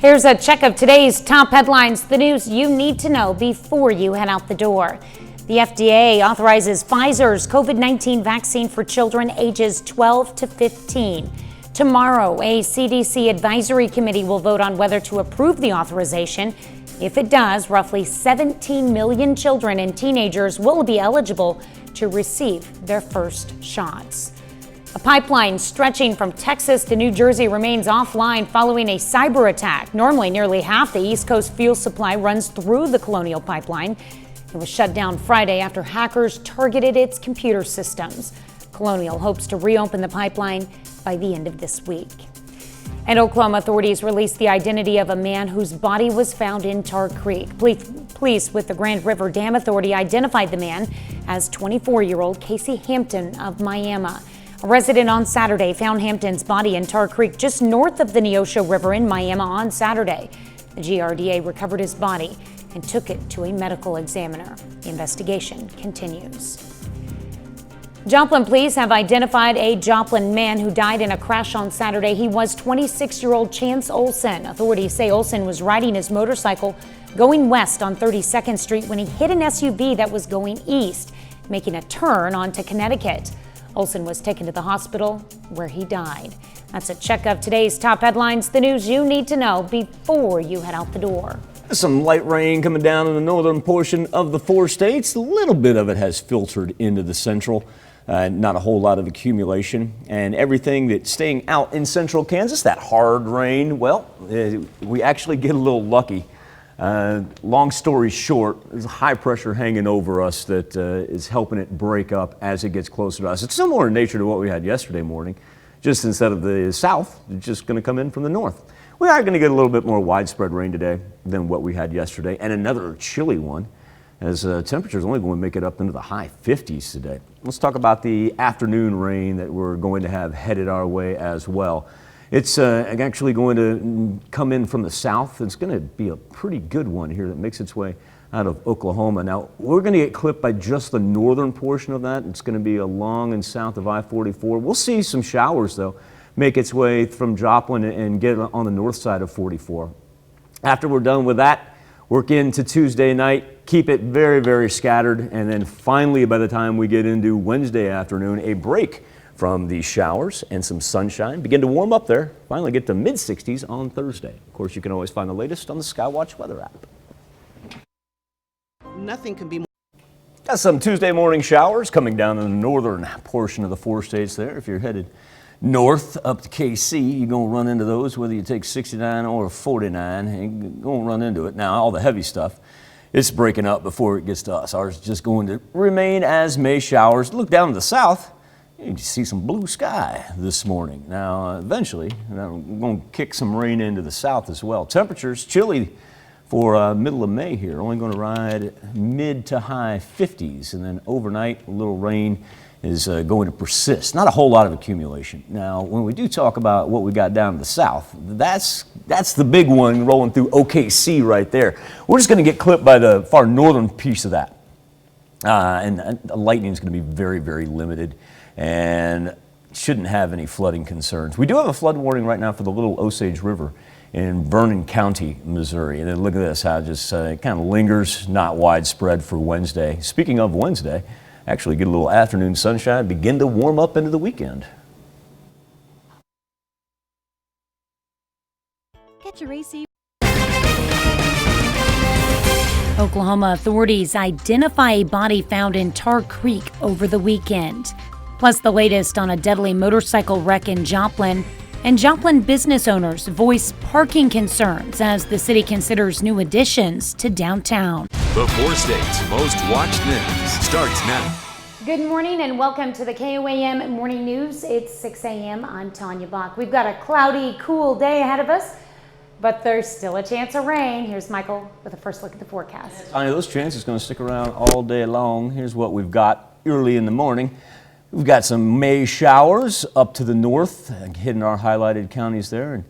Here's a check of today's top headlines, the news you need to know before you head out the door. The FDA authorizes Pfizer's COVID-19 vaccine for children ages 12 to 15. Tomorrow, a CDC advisory committee will vote on whether to approve the authorization. If it does, roughly 17 million children and teenagers will be eligible to receive their first shots. A pipeline stretching from Texas to New Jersey remains offline following a cyber attack. Normally, nearly half the East Coast fuel supply runs through the Colonial Pipeline. It was shut down Friday after hackers targeted its computer systems. Colonial hopes to reopen the pipeline by the end of this week. And Oklahoma authorities released the identity of a man whose body was found in Tar Creek. Police with the Grand River Dam Authority identified the man as 24-year-old Casey Hampton of Miami. A resident on Saturday found Hampton's body in Tar Creek just north of the Neosho River in Miami on Saturday. The GRDA recovered his body and took it to a medical examiner. The investigation continues. Joplin police have identified a Joplin man who died in a crash on Saturday. He was 26-year-old Chance Olson. Authorities say Olson was riding his motorcycle going west on 32nd Street when he hit an SUV that was going east, making a turn onto Connecticut. Olson was taken to the hospital where he died. That's a check of today's top headlines, the news you need to know before you head out the door. Some light rain coming down in the northern portion of the 4 states. A little bit of it has filtered into the central. Not a whole lot of accumulation. And everything that's staying out in central Kansas, that hard rain, well, we actually get a little lucky. Long story short, there's a high pressure hanging over us that is helping it break up as it gets closer to us. It's similar in nature to what we had yesterday morning. Just instead of the south, it's just going to come in from the north. We are going to get a little bit more widespread rain today than what we had yesterday, and another chilly one, as temperatures only going to make it up into the high 50s today. Let's talk about the afternoon rain that we're going to have headed our way as well. It's actually going to come in from the south. It's going to be a pretty good one here that makes its way out of Oklahoma. Now, we're going to get clipped by just the northern portion of that. It's going to be along and south of I-44. We'll see some showers, though, make its way from Joplin and get on the north side of 44. After we're done with that, work into Tuesday night, keep it very, very scattered, and then finally by the time we get into Wednesday afternoon, a break from the showers and some sunshine. Begin to warm up there, finally get to mid-60s on Thursday. Of course, you can always find the latest on the Skywatch weather app. Nothing can be more. Got some Tuesday morning showers coming down in the northern portion of the 4 states there. If you're headed north up to KC, you're going to run into those, whether you take 69 or 49, you're going to run into it. Now, all the heavy stuff, it's breaking up before it gets to us. Ours is just going to remain as May showers. Look down to the south, you can see some blue sky this morning. Now, eventually, we're going to kick some rain into the south as well. Temperatures chilly for middle of May here, only going to ride mid to high 50s, and then overnight, a little rain is going to persist. Not a whole lot of accumulation. Now, when we do talk about what we got down to the south, that's the big one rolling through OKC right there. We're just going to get clipped by the far northern piece of that. And the lightning is going to be very, very limited and shouldn't have any flooding concerns. We do have a flood warning right now for the Little Osage River in Vernon County, Missouri. And then look at this, how it just kind of lingers, not widespread for Wednesday. Speaking of Wednesday, actually get a little afternoon sunshine, begin to warm up into the weekend. Get your AC. Oklahoma authorities identify a body found in Tar Creek over the weekend. Plus the latest on a deadly motorcycle wreck in Joplin. And Joplin business owners voice parking concerns as the city considers new additions to downtown. The 4 states' most watched news starts now. Good morning and welcome to the KOAM Morning News. It's 6 a.m. I'm Tanya Bach. We've got a cloudy, cool day ahead of us, but there's still a chance of rain. Here's Michael with a first look at the forecast. I know those chances are going to stick around all day long. Here's what we've got early in the morning. We've got some May showers up to the north, hitting our highlighted counties there. And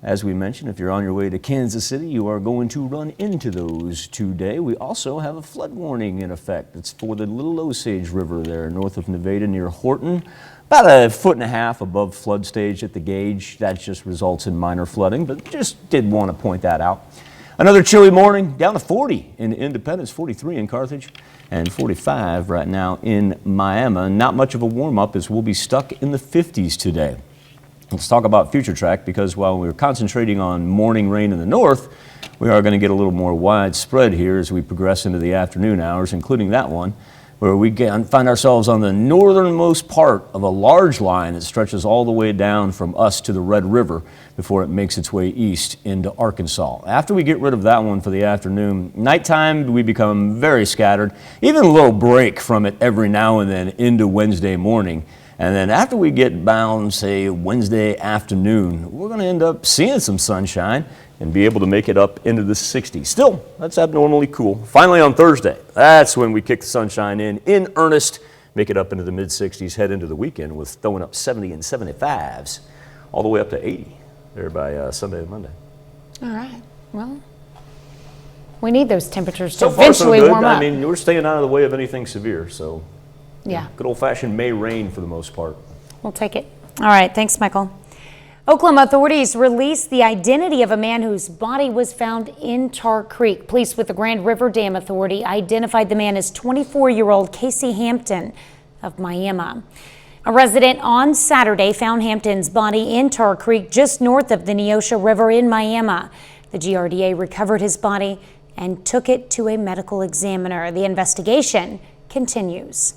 As we mentioned, if you're on your way to Kansas City, you are going to run into those today. We also have a flood warning in effect. It's for the Little Osage River there north of Nevada near Horton. About 1.5 feet above flood stage at the gauge. That just results in minor flooding, but just did want to point that out. Another chilly morning, down to 40 in Independence, 43 in Carthage, and 45 right now in Miami. Not much of a warm-up as we'll be stuck in the 50s today. Let's talk about future track, because while we're concentrating on morning rain in the north, we are going to get a little more widespread here as we progress into the afternoon hours, including that one, where we find ourselves on the northernmost part of a large line that stretches all the way down from us to the Red River before it makes its way east into Arkansas. After we get rid of that one for the afternoon, nighttime we become very scattered, even a little break from it every now and then into Wednesday morning. And then after we get bound, say, Wednesday afternoon, we're going to end up seeing some sunshine and be able to make it up into the 60s. Still, that's abnormally cool. Finally on Thursday, that's when we kick the sunshine in earnest, make it up into the mid-60s, head into the weekend with throwing up 70 and 75s, all the way up to 80 there by Sunday and Monday. All right. Well, we need those temperatures to So far, eventually so good. warm up. I mean, we're staying out of the way of anything severe, so yeah. Good old-fashioned May rain for the most part. We'll take it. All right. Thanks, Michael. Oklahoma authorities released the identity of a man whose body was found in Tar Creek. Police with the Grand River Dam Authority identified the man as 24-year-old Casey Hampton of Miami. A resident on Saturday found Hampton's body in Tar Creek just north of the Neosho River in Miami. The GRDA recovered his body and took it to a medical examiner. The investigation continues.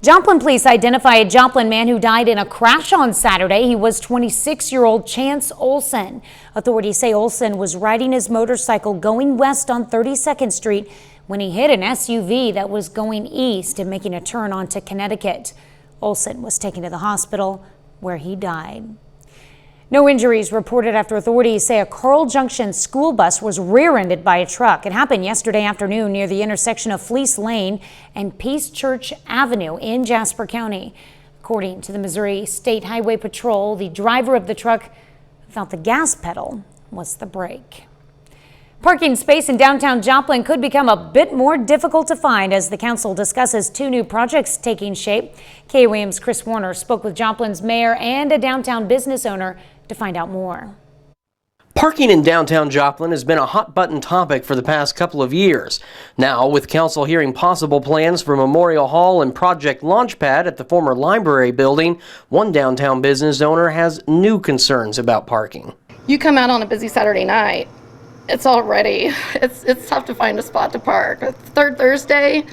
Joplin police identify a Joplin man who died in a crash on Saturday. He was 26-year-old Chance Olson. Authorities say Olson was riding his motorcycle going west on 32nd Street when he hit an SUV that was going east and making a turn onto Connecticut. Olson was taken to the hospital where he died. No injuries reported after authorities say a Carl Junction school bus was rear-ended by a truck. It happened yesterday afternoon near the intersection of Fleece Lane and Peace Church Avenue in Jasper County. According to the Missouri State Highway Patrol, the driver of the truck thought the gas pedal was the brake. Parking space in downtown Joplin could become a bit more difficult to find as the council discusses 2 new projects taking shape. KOAM's Chris Warner spoke with Joplin's mayor and a downtown business owner to find out more. Parking in downtown Joplin has been a hot-button topic for the past couple of years. Now, with council hearing possible plans for Memorial Hall and Project Launchpad at the former library building, one downtown business owner has new concerns about parking. You come out on a busy Saturday night, it's already, it's tough to find a spot to park. Third Thursday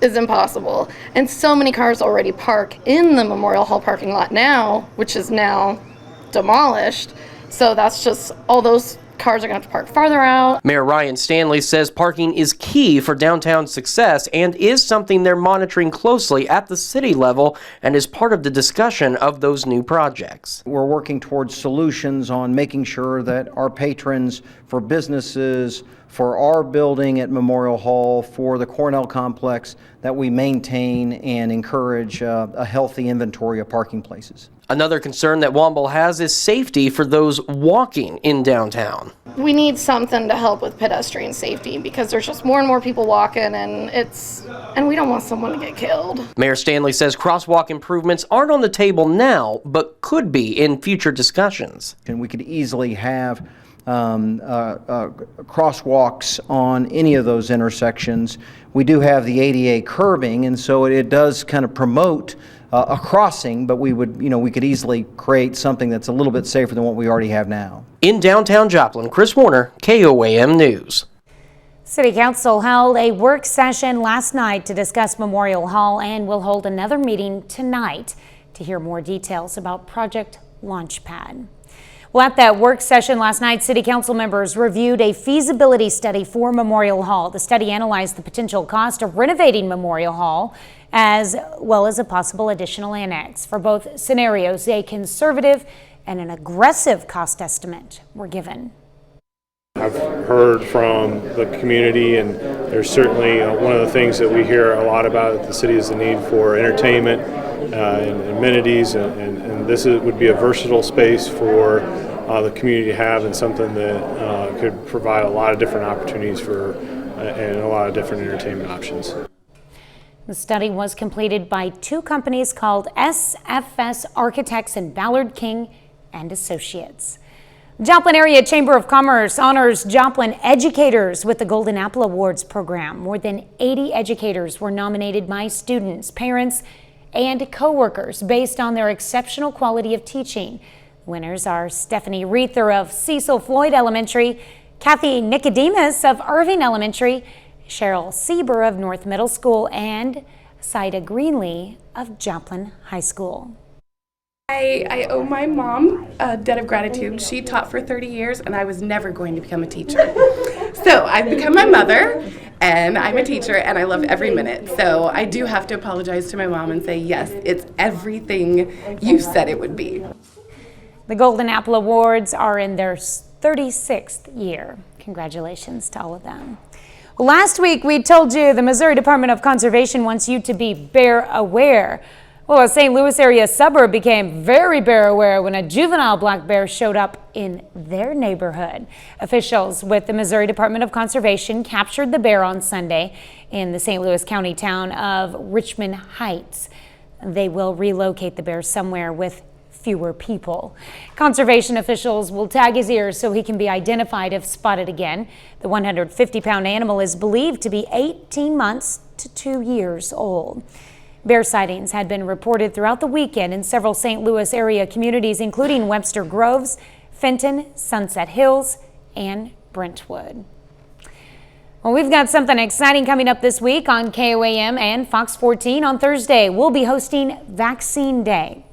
is impossible. And so many cars already park in the Memorial Hall parking lot now, which is now demolished. So that's just, all those cars are going to have to park farther out. Mayor Ryan Stanley says parking is key for downtown success and is something they're monitoring closely at the city level and is part of the discussion of those new projects. We're working towards solutions on making sure that our patrons, for businesses, for our building at Memorial Hall, for the Cornell complex, that we maintain and encourage a healthy inventory of parking places. Another concern that Womble has is safety for those walking in downtown. We need something to help with pedestrian safety because there's just more and more people walking and we don't want someone to get killed. Mayor Stanley says crosswalk improvements aren't on the table now, but could be in future discussions. And we could easily have crosswalks on any of those intersections. We do have the ADA curbing, and so it does kind of promote a crossing, but we could easily create something that's a little bit safer than what we already have now. In downtown Joplin, Chris Warner, KOAM News. City Council held a work session last night to discuss Memorial Hall and will hold another meeting tonight to hear more details about Project Launchpad. Well, at that work session last night, City Council members reviewed a feasibility study for Memorial Hall. The study analyzed the potential cost of renovating Memorial Hall as well as a possible additional annex. For both scenarios, a conservative and an aggressive cost estimate were given. I've heard from the community, and there's certainly one of the things that we hear a lot about at the city is the need for entertainment and amenities, and this would be a versatile space for the community to have, and something that could provide a lot of different opportunities for and a lot of different entertainment options. The study was completed by two companies called SFS Architects and Ballard King and Associates. Joplin Area Chamber of Commerce honors Joplin educators with the Golden Apple Awards program. More than 80 educators were nominated by students, parents, and co-workers based on their exceptional quality of teaching. Winners are Stephanie Reether of Cecil Floyd Elementary, Kathy Nicodemus of Irving Elementary, Cheryl Sieber of North Middle School, and Saida Greenlee of Joplin High School. I owe my mom a debt of gratitude. She taught for 30 years and I was never going to become a teacher. So I've become my mother and I'm a teacher and I love every minute. So I do have to apologize to my mom and say, yes, it's everything you said it would be. The Golden Apple Awards are in their 36th year. Congratulations to all of them. Last week we told you the Missouri Department of Conservation wants you to be bear aware. Well, a St. Louis area suburb became very bear aware when a juvenile black bear showed up in their neighborhood. Officials with the Missouri Department of Conservation captured the bear on Sunday in the St. Louis County town of Richmond Heights. They will relocate the bear somewhere with fewer people. Conservation officials will tag his ears so he can be identified if spotted again. The 150-pound animal is believed to be 18 months to 2 years old. Bear sightings had been reported throughout the weekend in several St. Louis area communities, including Webster Groves, Fenton, Sunset Hills, and Brentwood. Well, we've got something exciting coming up this week on KOAM and Fox 14. On Thursday, we'll be hosting Vaccine Day.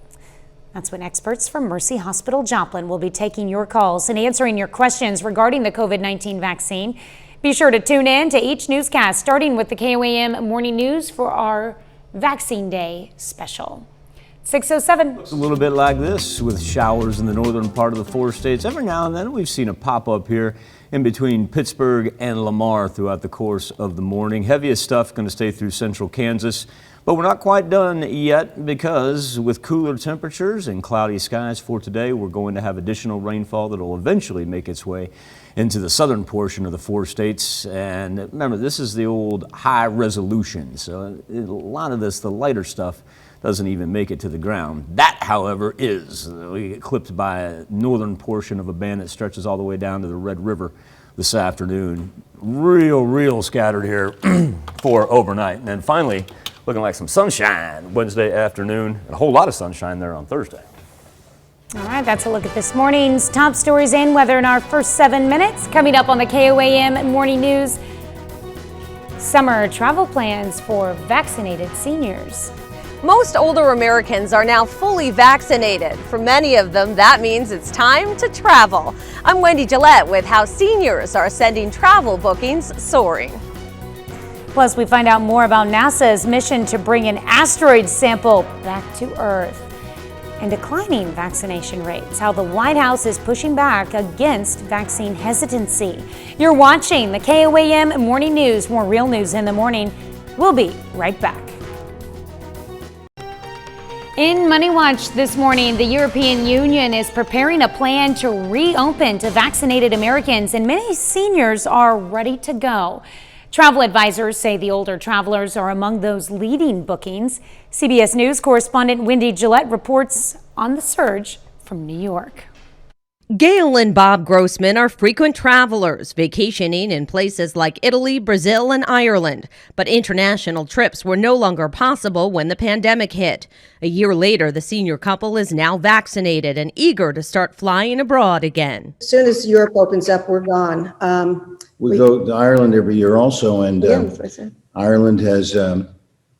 That's when experts from Mercy Hospital Joplin will be taking your calls and answering your questions regarding the COVID-19 vaccine. Be sure to tune in to each newscast, starting with the KOAM Morning News for our Vaccine Day special. 6:07. Looks a little bit like this with showers in the northern part of the 4 states. Every now and then we've seen a pop up here in between Pittsburgh and Lamar throughout the course of the morning. Heaviest stuff going to stay through central Kansas, but we're not quite done yet because with cooler temperatures and cloudy skies for today, we're going to have additional rainfall that will eventually make its way into the southern portion of the 4 states. And remember, this is the old high resolution, so a lot of this, the lighter stuff, doesn't even make it to the ground. That, however, is. We get clipped by a northern portion of a band that stretches all the way down to the Red River this afternoon. Real scattered here for overnight. And then finally, looking like some sunshine Wednesday afternoon. A whole lot of sunshine there on Thursday. All right, that's a look at this morning's top stories and weather in our first 7 minutes. Coming up on the KOAM Morning News, summer travel plans for vaccinated seniors. Most older Americans are now fully vaccinated. For many of them, that means it's time to travel. I'm Wendy Gillette with how seniors are sending travel bookings soaring. Plus, we find out more about NASA's mission to bring an asteroid sample back to Earth. And declining vaccination rates, how the White House is pushing back against vaccine hesitancy. You're watching the KOAM Morning News. More real news in the morning. We'll be right back. In Money Watch this morning, the European Union is preparing a plan to reopen to vaccinated Americans, and many seniors are ready to go. Travel advisors say the older travelers are among those leading bookings. CBS News correspondent Wendy Gillette reports on the surge from New York. Gail and Bob Grossman are frequent travelers, vacationing in places like Italy, Brazil, and Ireland. But international trips were no longer possible when the pandemic hit. A year later, the senior couple is now vaccinated and eager to start flying abroad again. As soon as Europe opens up, we're gone. We go to Ireland every year also, and Ireland has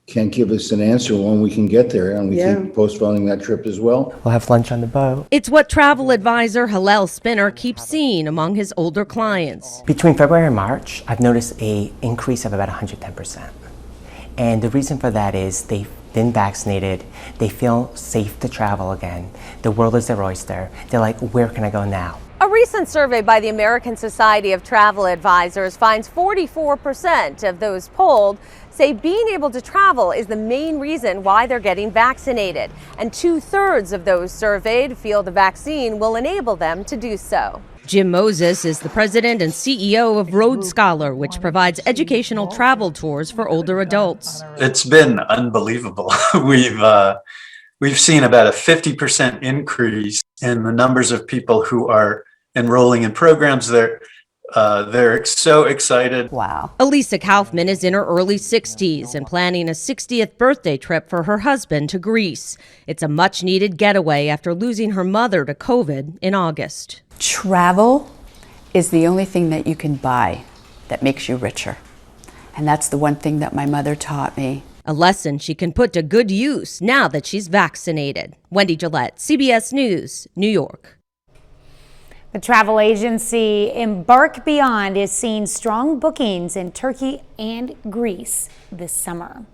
can't give us an answer when we can get there, and we keep postponing that trip as well. We'll have lunch on the boat. It's what travel advisor Hillel Spinner keeps seeing among his older clients. Between February and March, I've noticed an increase of about 110%. And the reason for that is they've been vaccinated, they feel safe to travel again. The world is their oyster. They're like, where can I go now? A recent survey by the American Society of Travel Advisors finds 44% of those polled say being able to travel is the main reason why they're getting vaccinated. And 2/3 of those surveyed feel the vaccine will enable them to do so. Jim Moses is the president and CEO of Road Scholar, which provides educational travel tours for older adults. It's been unbelievable. We've seen about a 50% increase in the numbers of people who are enrolling in programs. They're so excited. Wow. Elisa Kaufman is in her early 60s and planning a 60th birthday trip for her husband to Greece. It's a much needed getaway after losing her mother to COVID in August. Travel is the only thing that you can buy that makes you richer. And that's the one thing that my mother taught me. A lesson she can put to good use now that she's vaccinated. Wendy Gillette, CBS News, New York. The travel agency Embark Beyond is seeing strong bookings in Turkey and Greece this summer.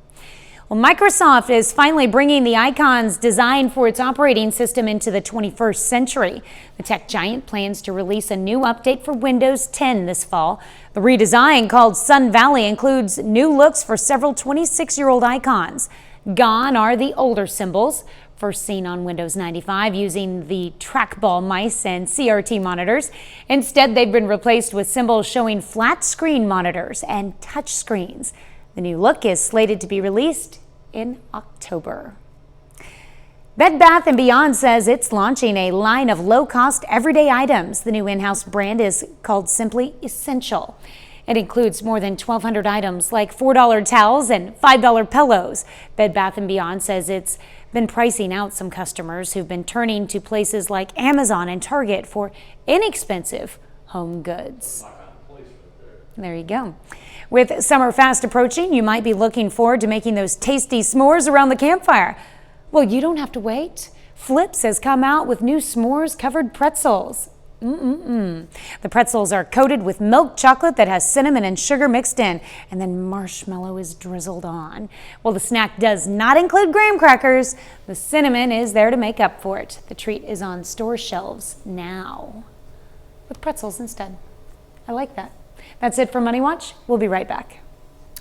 Well, Microsoft is finally bringing the icons designed for its operating system into the 21st century. The tech giant plans to release a new update for Windows 10 this fall. The redesign, called Sun Valley, includes new looks for several 26-year-old icons. Gone are the older symbols, first seen on Windows 95 using the trackball mice and CRT monitors. Instead, they've been replaced with symbols showing flat screen monitors and touch screens. The new look is slated to be released in October. Bed Bath & Beyond says it's launching a line of low-cost everyday items. The new in-house brand is called Simply Essential. It includes more than 1,200 items like $4 towels and $5 pillows. Bed Bath & Beyond says it's been pricing out some customers who've been turning to places like Amazon and Target for inexpensive home goods. There you go. With summer fast approaching, you might be looking forward to making those tasty s'mores around the campfire. Well, you don't have to wait. Flips has come out with new s'mores-covered pretzels. The pretzels are coated with milk chocolate that has cinnamon and sugar mixed in, and then marshmallow is drizzled on. Well, the snack does not include graham crackers. The cinnamon is there to make up for it. The treat is on store shelves now with pretzels instead. I like that. That's it for Money Watch. We'll be right back.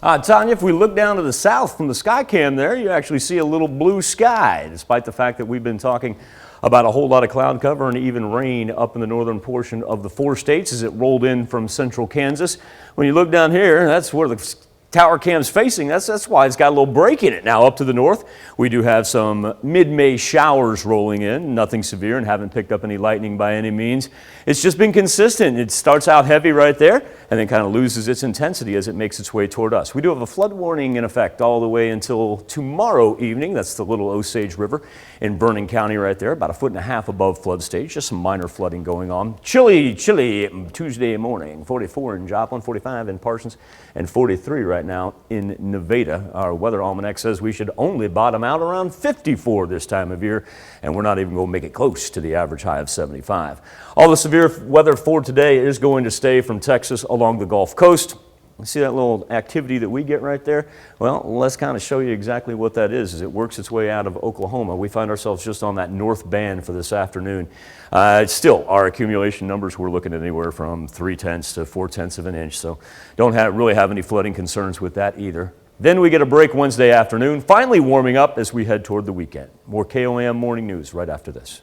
Tanya, if we look down to the south from the sky cam there, you actually see a little blue sky, despite the fact that we've been talking about a whole lot of cloud cover and even rain up in the northern portion of the 4 states as it rolled in from central Kansas. When you look down here, that's where the tower cam's facing. That's why it's got a little break in it. Now up to the north, we do have some mid-May showers rolling in, nothing severe, and haven't picked up any lightning by any means. It's just been consistent. It starts out heavy right there and then kind of loses its intensity as it makes its way toward us. We do have a flood warning in effect all the way until tomorrow evening. That's the Little Osage River in Vernon County right there, about 1.5 feet above flood stage. Just some minor flooding going on. Chilly Tuesday morning. 44 in Joplin, 45 in Parsons, and 43 right now in Nevada. Our weather almanac says we should only bottom out around 54 this time of year, and we're not even going to make it close to the average high of 75. All the severe weather for today is going to stay from Texas along the Gulf Coast. See that little activity that we get right there? Well, let's kind of show you exactly what that is as it works its way out of Oklahoma. We find ourselves just on that north band for this afternoon. Still, our accumulation numbers, we're looking at anywhere from 0.3 to 0.4 of an inch, so don't really have any flooding concerns with that either. Then we get a break Wednesday afternoon, finally warming up as we head toward the weekend. More KOAM Morning News right after this.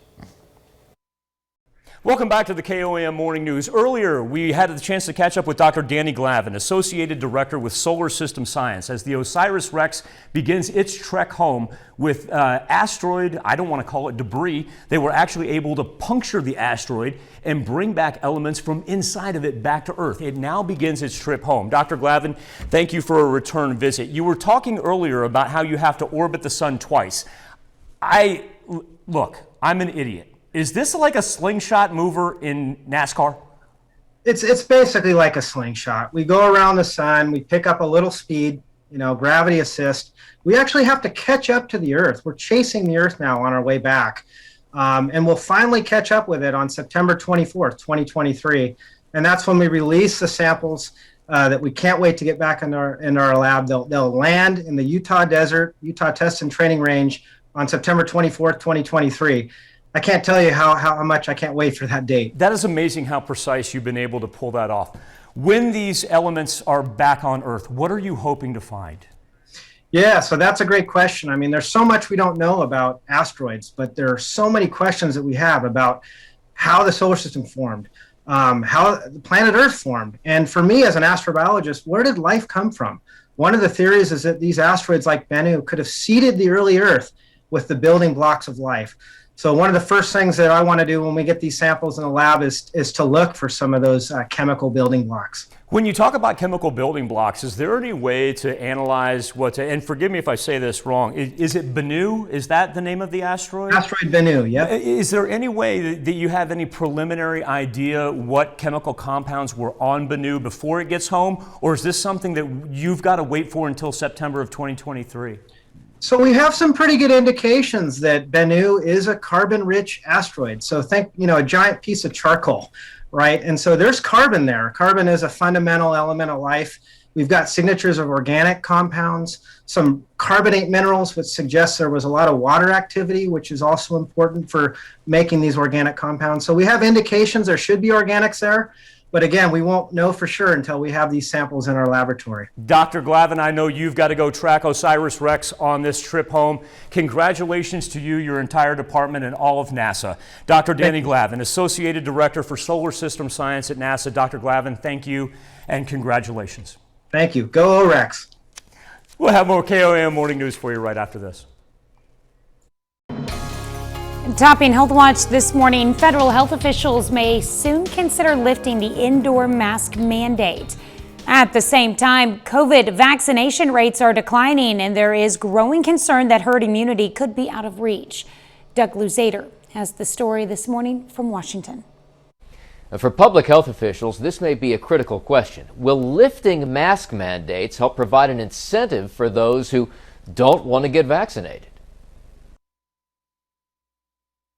Welcome back to the KOAM Morning News. Earlier, we had the chance to catch up with Dr. Danny Glavin, Associated Director with Solar System Science, as the OSIRIS-REx begins its trek home with asteroid, I don't want to call it debris. They were actually able to puncture the asteroid and bring back elements from inside of it back to Earth. It now begins its trip home. Dr. Glavin, thank you for a return visit. You were talking earlier about how you have to orbit the sun twice. Look, I'm an idiot. Is this like a slingshot mover in NASCAR? It's basically like a slingshot. We go around the sun, we pick up a little speed, gravity assist. We actually have to catch up to the Earth. We're chasing the Earth now on our way back. And we'll finally catch up with it on September 24th, 2023. And that's when we release the samples that we can't wait to get back in our lab. They'll land in the Utah desert, Utah Test and Training Range on September 24th, 2023. I can't tell you how much I can't wait for that date. That is amazing how precise you've been able to pull that off. When these elements are back on Earth, what are you hoping to find? Yeah, so that's a great question. I mean, there's so much we don't know about asteroids, but there are so many questions that we have about how the solar system formed, how the planet Earth formed. And for me as an astrobiologist, where did life come from? One of the theories is that these asteroids like Bennu could have seeded the early Earth with the building blocks of life. So one of the first things that I want to do when we get these samples in the lab is to look for some of those chemical building blocks. When you talk about chemical building blocks, is there any way to analyze and forgive me if I say this wrong, is it Bennu? Is that the name of the asteroid? Asteroid Bennu, yeah. Is there any way that you have any preliminary idea what chemical compounds were on Bennu before it gets home? Or is this something that you've got to wait for until September of 2023? So we have some pretty good indications that Bennu is a carbon-rich asteroid. So think, a giant piece of charcoal, right? And so there's carbon there. Carbon is a fundamental element of life. We've got signatures of organic compounds, some carbonate minerals, which suggests there was a lot of water activity, which is also important for making these organic compounds. So we have indications there should be organics there. But again, we won't know for sure until we have these samples in our laboratory. Dr. Glavin, I know you've got to go track OSIRIS-REx on this trip home. Congratulations to you, your entire department, and all of NASA. Dr. Danny Glavin, Associated Director for Solar System Science at NASA. Dr. Glavin, thank you and congratulations. Thank you. Go OREX. We'll have more KOAM morning news for you right after this. Topping Health Watch this morning, federal health officials may soon consider lifting the indoor mask mandate. At the same time, COVID vaccination rates are declining and there is growing concern that herd immunity could be out of reach. Doug Luzader has the story this morning from Washington. For public health officials, this may be a critical question. Will lifting mask mandates help provide an incentive for those who don't want to get vaccinated?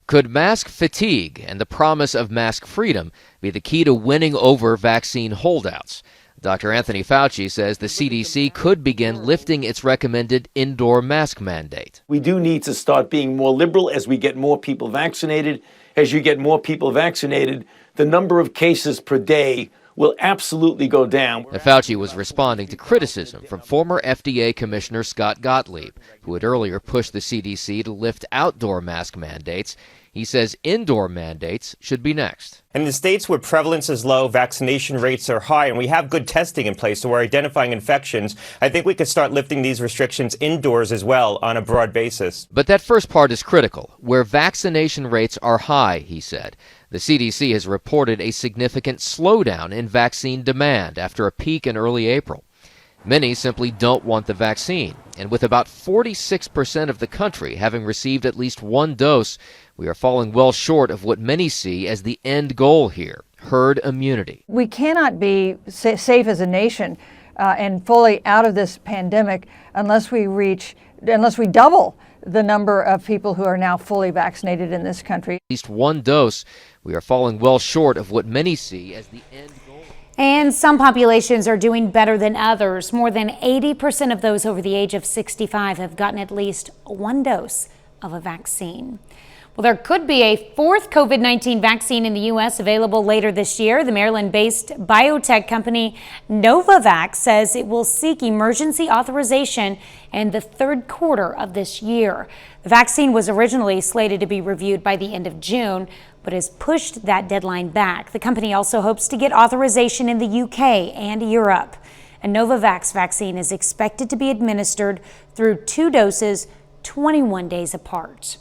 Could mask fatigue and the promise of mask freedom be the key to winning over vaccine holdouts? Dr. Anthony Fauci says the CDC could begin lifting its recommended indoor mask mandate. We do need to start being more liberal as we get more people vaccinated. As you get more people vaccinated, the number of cases per day will absolutely go down. Fauci was responding to criticism from former FDA Commissioner Scott Gottlieb, who had earlier pushed the CDC to lift outdoor mask mandates. He says indoor mandates should be next. And in states where prevalence is low, vaccination rates are high, and we have good testing in place, so we're identifying infections, I think we could start lifting these restrictions indoors as well on a broad basis. But that first part is critical. Where vaccination rates are high, he said, the CDC has reported a significant slowdown in vaccine demand after a peak in early April. Many simply don't want the vaccine, and with about 46% of the country having received at least one dose, we are falling well short of what many see as the end goal here, herd immunity. We cannot be safe as a nation and fully out of this pandemic unless we double the number of people who are now fully vaccinated in this country. At least one dose, we are falling well short of what many see as the end goal. And some populations are doing better than others. More than 80% of those over the age of 65 have gotten at least one dose of a vaccine. Well, there could be a fourth COVID-19 vaccine in the U.S. available later this year. The Maryland-based biotech company Novavax says it will seek emergency authorization in the third quarter of this year. The vaccine was originally slated to be reviewed by the end of June, but has pushed that deadline back. The company also hopes to get authorization in the UK and Europe. A Novavax vaccine is expected to be administered through 2 doses 21 days apart.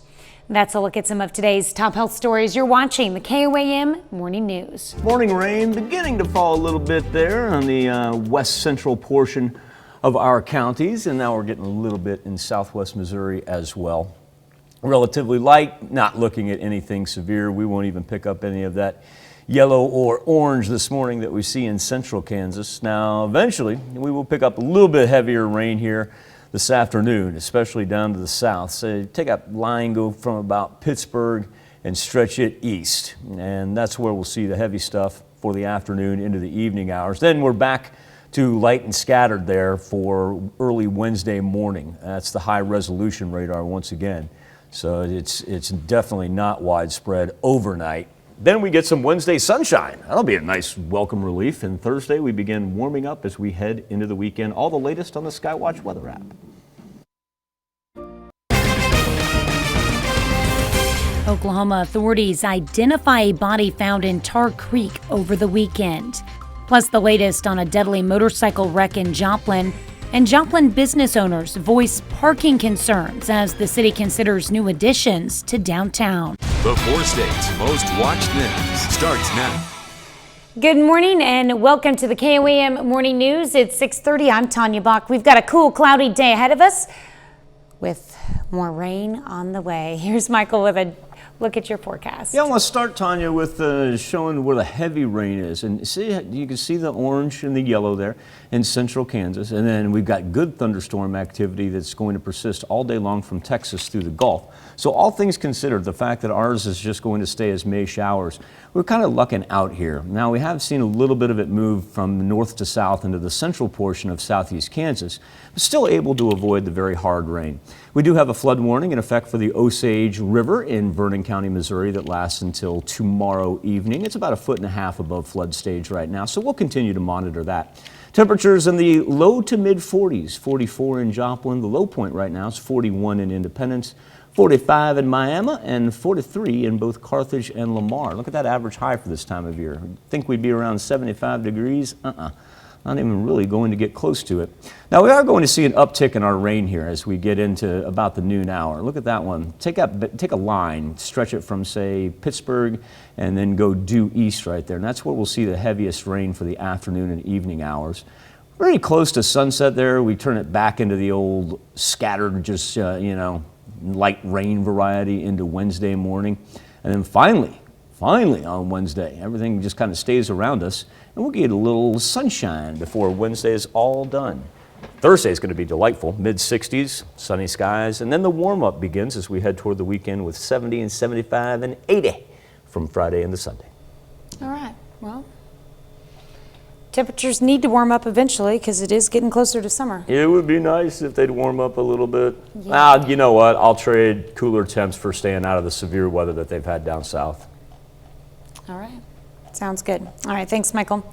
That's a look at some of today's top health stories. You're watching the KOAM Morning News. Morning rain beginning to fall a little bit there on the west central portion of our counties, and now we're getting a little bit in southwest Missouri as well. Relatively light, not looking at anything severe. We won't even pick up any of that yellow or orange this morning that we see in central Kansas. Now, eventually, we will pick up a little bit heavier rain here this afternoon, especially down to the south. So take a line, go from about Pittsburgh and stretch it east. And that's where we'll see the heavy stuff for the afternoon into the evening hours. Then we're back to light and scattered there for early Wednesday morning. That's the high resolution radar once again. So it's definitely not widespread overnight. Then we get some Wednesday sunshine. That'll be a nice welcome relief. And Thursday we begin warming up as we head into the weekend. All the latest on the Skywatch weather app. Oklahoma authorities identify a body found in Tar Creek over the weekend. Plus the latest on a deadly motorcycle wreck in Joplin. And Joplin business owners voice parking concerns as the city considers new additions to downtown. The four states' most watched news starts now. Good morning and welcome to the KOAM Morning News. It's 6:30. I'm Tanya Bach. We've got a cool, cloudy day ahead of us with more rain on the way. Here's Michael with a look at your forecast. Yeah, I want to start, Tanya, with showing where the heavy rain is. And see, you can see the orange and the yellow there in central Kansas. And then we've got good thunderstorm activity that's going to persist all day long from Texas through the Gulf. So all things considered, the fact that ours is just going to stay as May showers, we're kind of lucking out here. Now, we have seen a little bit of it move from north to south into the central portion of southeast Kansas, but still able to avoid the very hard rain. We do have a flood warning in effect for the Osage River in Vernon County, Missouri, that lasts until tomorrow evening. It's about 1.5 feet above flood stage right now, so we'll continue to monitor that. Temperatures in the low to mid 40s, 44 in Joplin. The low point right now is 41 in Independence, 45 in Miami, and 43 in both Carthage and Lamar. Look at that average high for this time of year. Think we'd be around 75 degrees? Not even really going to get close to it. Now, we are going to see an uptick in our rain here as we get into about the noon hour. Look at that one. Take a line, stretch it from, say, Pittsburgh, and then go due east right there. And that's where we'll see the heaviest rain for the afternoon and evening hours. Pretty close to sunset there. We turn it back into the old scattered, just, light rain variety into Wednesday morning. And then finally on Wednesday, everything just kind of stays around us, and we'll get a little sunshine before Wednesday is all done. Thursday is going to be delightful, mid-60s, sunny skies, and then the warm-up begins as we head toward the weekend with 70 and 75 and 80 from Friday into Sunday. All right, well, temperatures need to warm up eventually because it is getting closer to summer. It would be nice if they'd warm up a little bit. Yeah. You know what? I'll trade cooler temps for staying out of the severe weather that they've had down south. All right. Sounds good. All right. Thanks, Michael.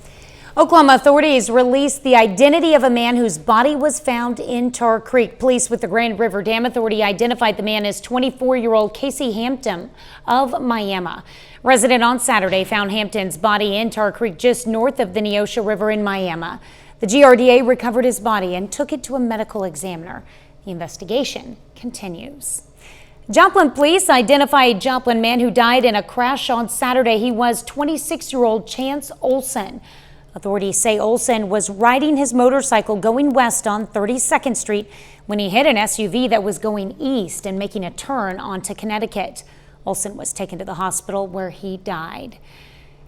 Oklahoma authorities released the identity of a man whose body was found in Tar Creek. Police with the Grand River Dam Authority identified the man as 24-year-old Casey Hampton of Miami. Resident on Saturday found Hampton's body in Tar Creek just north of the Neosho River in Miami. The GRDA recovered his body and took it to a medical examiner. The investigation continues. Joplin police identified a Joplin man who died in a crash on Saturday. He was 26-year-old Chance Olson. Authorities say Olson was riding his motorcycle going west on 32nd Street when he hit an SUV that was going east and making a turn onto Connecticut. Olson was taken to the hospital where he died.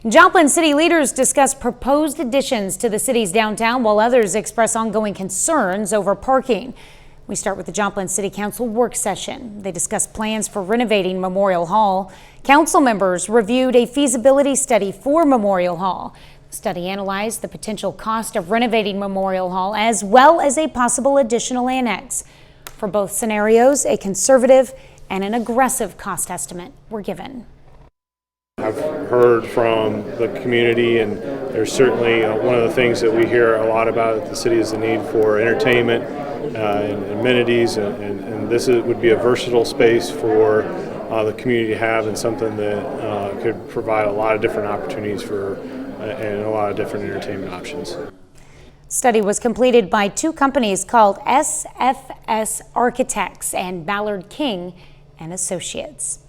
Joplin city leaders discuss proposed additions to the city's downtown while others express ongoing concerns over parking. We start with the Joplin City Council work session. They discussed plans for renovating Memorial Hall. Council members reviewed a feasibility study for Memorial Hall. The study analyzed the potential cost of renovating Memorial Hall as well as a possible additional annex. For both scenarios, a conservative and an aggressive cost estimate were given. I've heard from the community, and there's certainly one of the things that we hear a lot about at the city is the need for entertainment and amenities, and this would be a versatile space for the community to have, and something that could provide a lot of different opportunities for and a lot of different entertainment options. Study was completed by two companies called SFS Architects and Ballard King and Associates.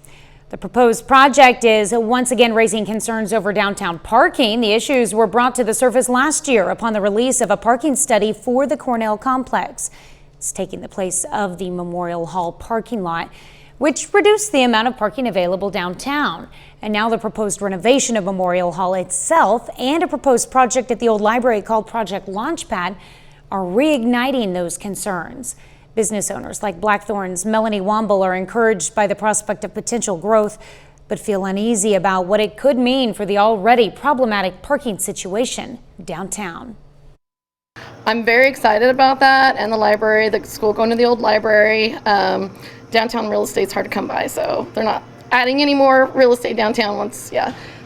The proposed project is once again raising concerns over downtown parking. The issues were brought to the surface last year upon the release of a parking study for the Cornell complex. It's taking the place of the Memorial Hall parking lot, which reduced the amount of parking available downtown. And now the proposed renovation of Memorial Hall itself and a proposed project at the old library called Project Launchpad are reigniting those concerns. Business owners like Blackthorn's Melanie Womble are encouraged by the prospect of potential growth, but feel uneasy about what it could mean for the already problematic parking situation downtown. I'm very excited about that, and the library, the school going to the old library. downtown real estate's hard to come by, so they're not adding any more real estate downtown once,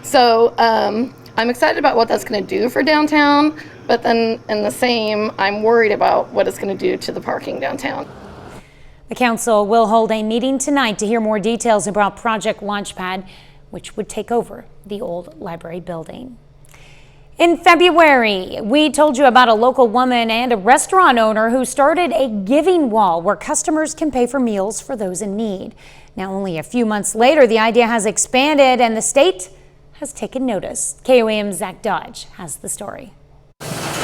So I'm excited about what that's going to do for downtown, but then in the same, I'm worried about what it's going to do to the parking downtown. The council will hold a meeting tonight to hear more details about Project Launchpad, which would take over the old library building. In February, we told you about a local woman and a restaurant owner who started a giving wall where customers can pay for meals for those in need. Now, only a few months later, the idea has expanded and the state has taken notice. KOAM's Zach Dodge has the story.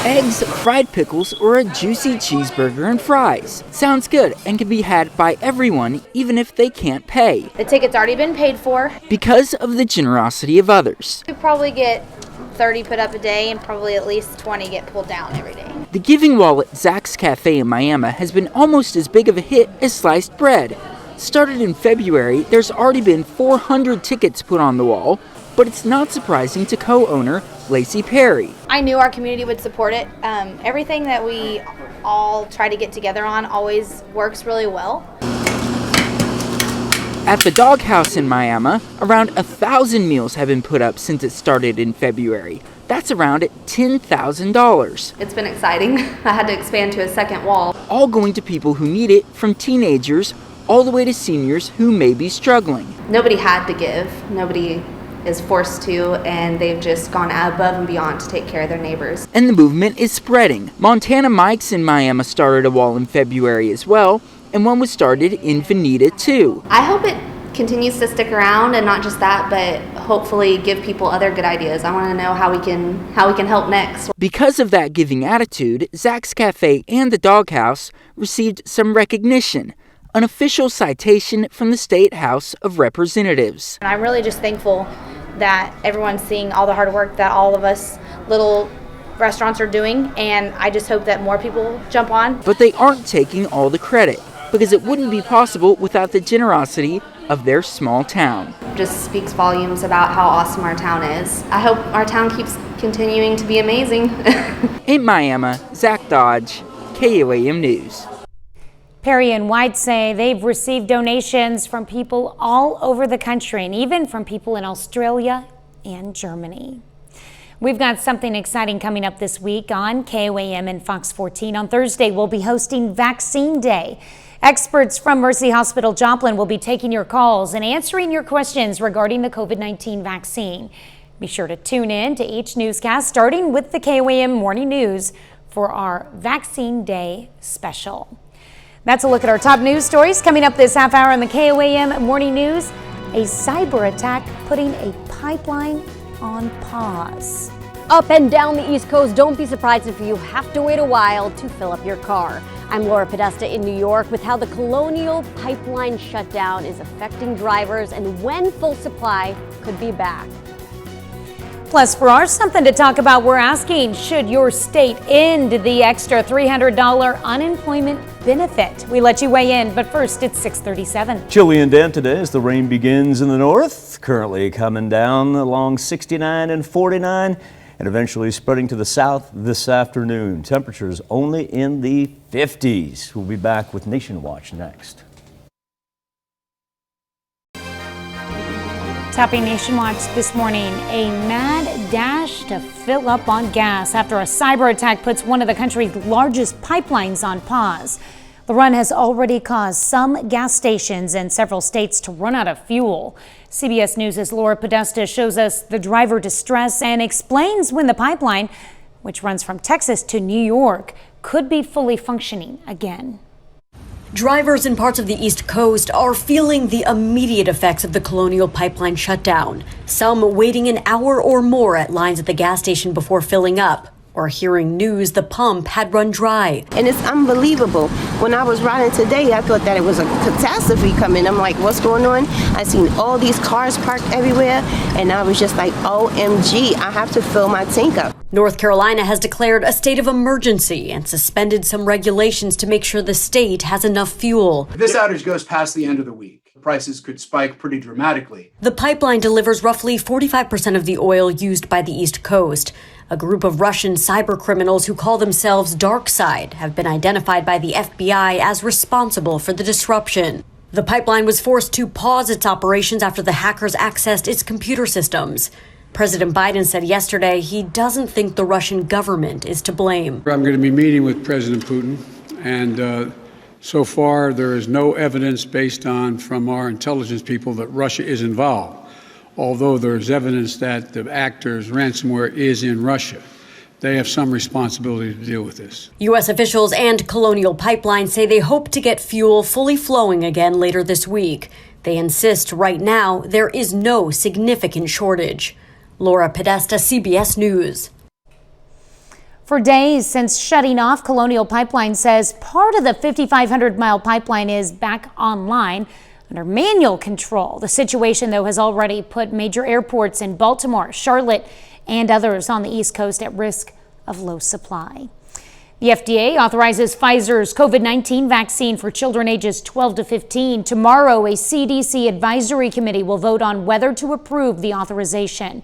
Eggs, fried pickles, or a juicy cheeseburger and fries. Sounds good and can be had by everyone, even if they can't pay. The ticket's already been paid for. Because of the generosity of others. We probably get 30 put up a day and probably at least 20 get pulled down every day. The giving wall at Zach's Cafe in Miami has been almost as big of a hit as sliced bread. Started in February, there's already been 400 tickets put on the wall, but it's not surprising to co-owner Lacey Perry. I knew our community would support it. Everything that we all try to get together on always works really well. At the Doghouse in Miami, around 1,000 meals have been put up since it started in February. That's around $10,000. It's been exciting. I had to expand to a second wall. All going to people who need it, from teenagers all the way to seniors who may be struggling. Nobody had to give. Nobody is forced to, and they've just gone above and beyond to take care of their neighbors. And the movement is spreading. Montana Mike's in Miami started a wall in February as well, and one was started in Veneta too. I hope it continues to stick around, and not just that, but hopefully give people other good ideas. I want to know how we can help next. Because of that giving attitude, Zach's Cafe and the Doghouse received some recognition. An official citation from the State House of Representatives. And I'm really just thankful that everyone's seeing all the hard work that all of us little restaurants are doing, and I just hope that more people jump on. But they aren't taking all the credit, because it wouldn't be possible without the generosity of their small town. Just speaks volumes about how awesome our town is. I hope our town keeps continuing to be amazing. In Miami, Zach Dodge, KOAM News. Perry and White say they've received donations from people all over the country and even from people in Australia and Germany. We've got something exciting coming up this week on KOAM and Fox 14. On Thursday, we'll be hosting Vaccine Day. Experts from Mercy Hospital Joplin will be taking your calls and answering your questions regarding the COVID-19 vaccine. Be sure to tune in to each newscast, starting with the KOAM Morning News for our Vaccine Day special. That's a look at our top news stories coming up this half hour on the KOAM Morning News. A cyber attack putting a pipeline on pause. Up and down the East Coast, don't be surprised if you have to wait a while to fill up your car. I'm Laura Podesta in New York with how the Colonial Pipeline shutdown is affecting drivers and when full supply could be back. Plus, for our Something to Talk About, we're asking, should your state end the extra $300 unemployment benefit? We let you weigh in, but first, it's 6:37. Chilly and damp today as the rain begins in the north, currently coming down along 69 and 49, and eventually spreading to the south this afternoon. Temperatures only in the 50s. We'll be back with Nation Watch next. Topping Nation Watch this morning, a mad dash to fill up on gas after a cyber attack puts one of the country's largest pipelines on pause. The run has already caused some gas stations in several states to run out of fuel. CBS News' Laura Podesta shows us the driver distress and explains when the pipeline, which runs from Texas to New York, could be fully functioning again. Drivers in parts of the East Coast are feeling the immediate effects of the Colonial Pipeline shutdown. Some waiting an hour or more at lines at the gas station before filling up, or hearing news the pump had run dry. And it's unbelievable. When I was riding today, I thought that it was a catastrophe coming. I'm like, what's going on? I seen all these cars parked everywhere, and I was just like, OMG, I have to fill my tank up. North Carolina has declared a state of emergency and suspended some regulations to make sure the state has enough fuel. If this outage goes past the end of the week, prices could spike pretty dramatically. The pipeline delivers roughly 45% of the oil used by the East Coast. A group of Russian cybercriminals who call themselves Dark Side have been identified by the FBI as responsible for the disruption. The pipeline was forced to pause its operations after the hackers accessed its computer systems. President Biden said yesterday he doesn't think the Russian government is to blame. I'm going to be meeting with President Putin, and so far there is no evidence based on from our intelligence people that Russia is involved, although there is evidence that the actors' ransomware is in Russia. They have some responsibility to deal with this. U.S. officials and Colonial Pipeline say they hope to get fuel fully flowing again later this week. They insist right now there is no significant shortage. Laura Podesta, CBS News. For days since shutting off, Colonial Pipeline says part of the 5,500-mile pipeline is back online under manual control. The situation, though, has already put major airports in Baltimore, Charlotte, and others on the East Coast at risk of low supply. The FDA authorizes Pfizer's COVID-19 vaccine for children ages 12 to 15. Tomorrow, a CDC advisory committee will vote on whether to approve the authorization.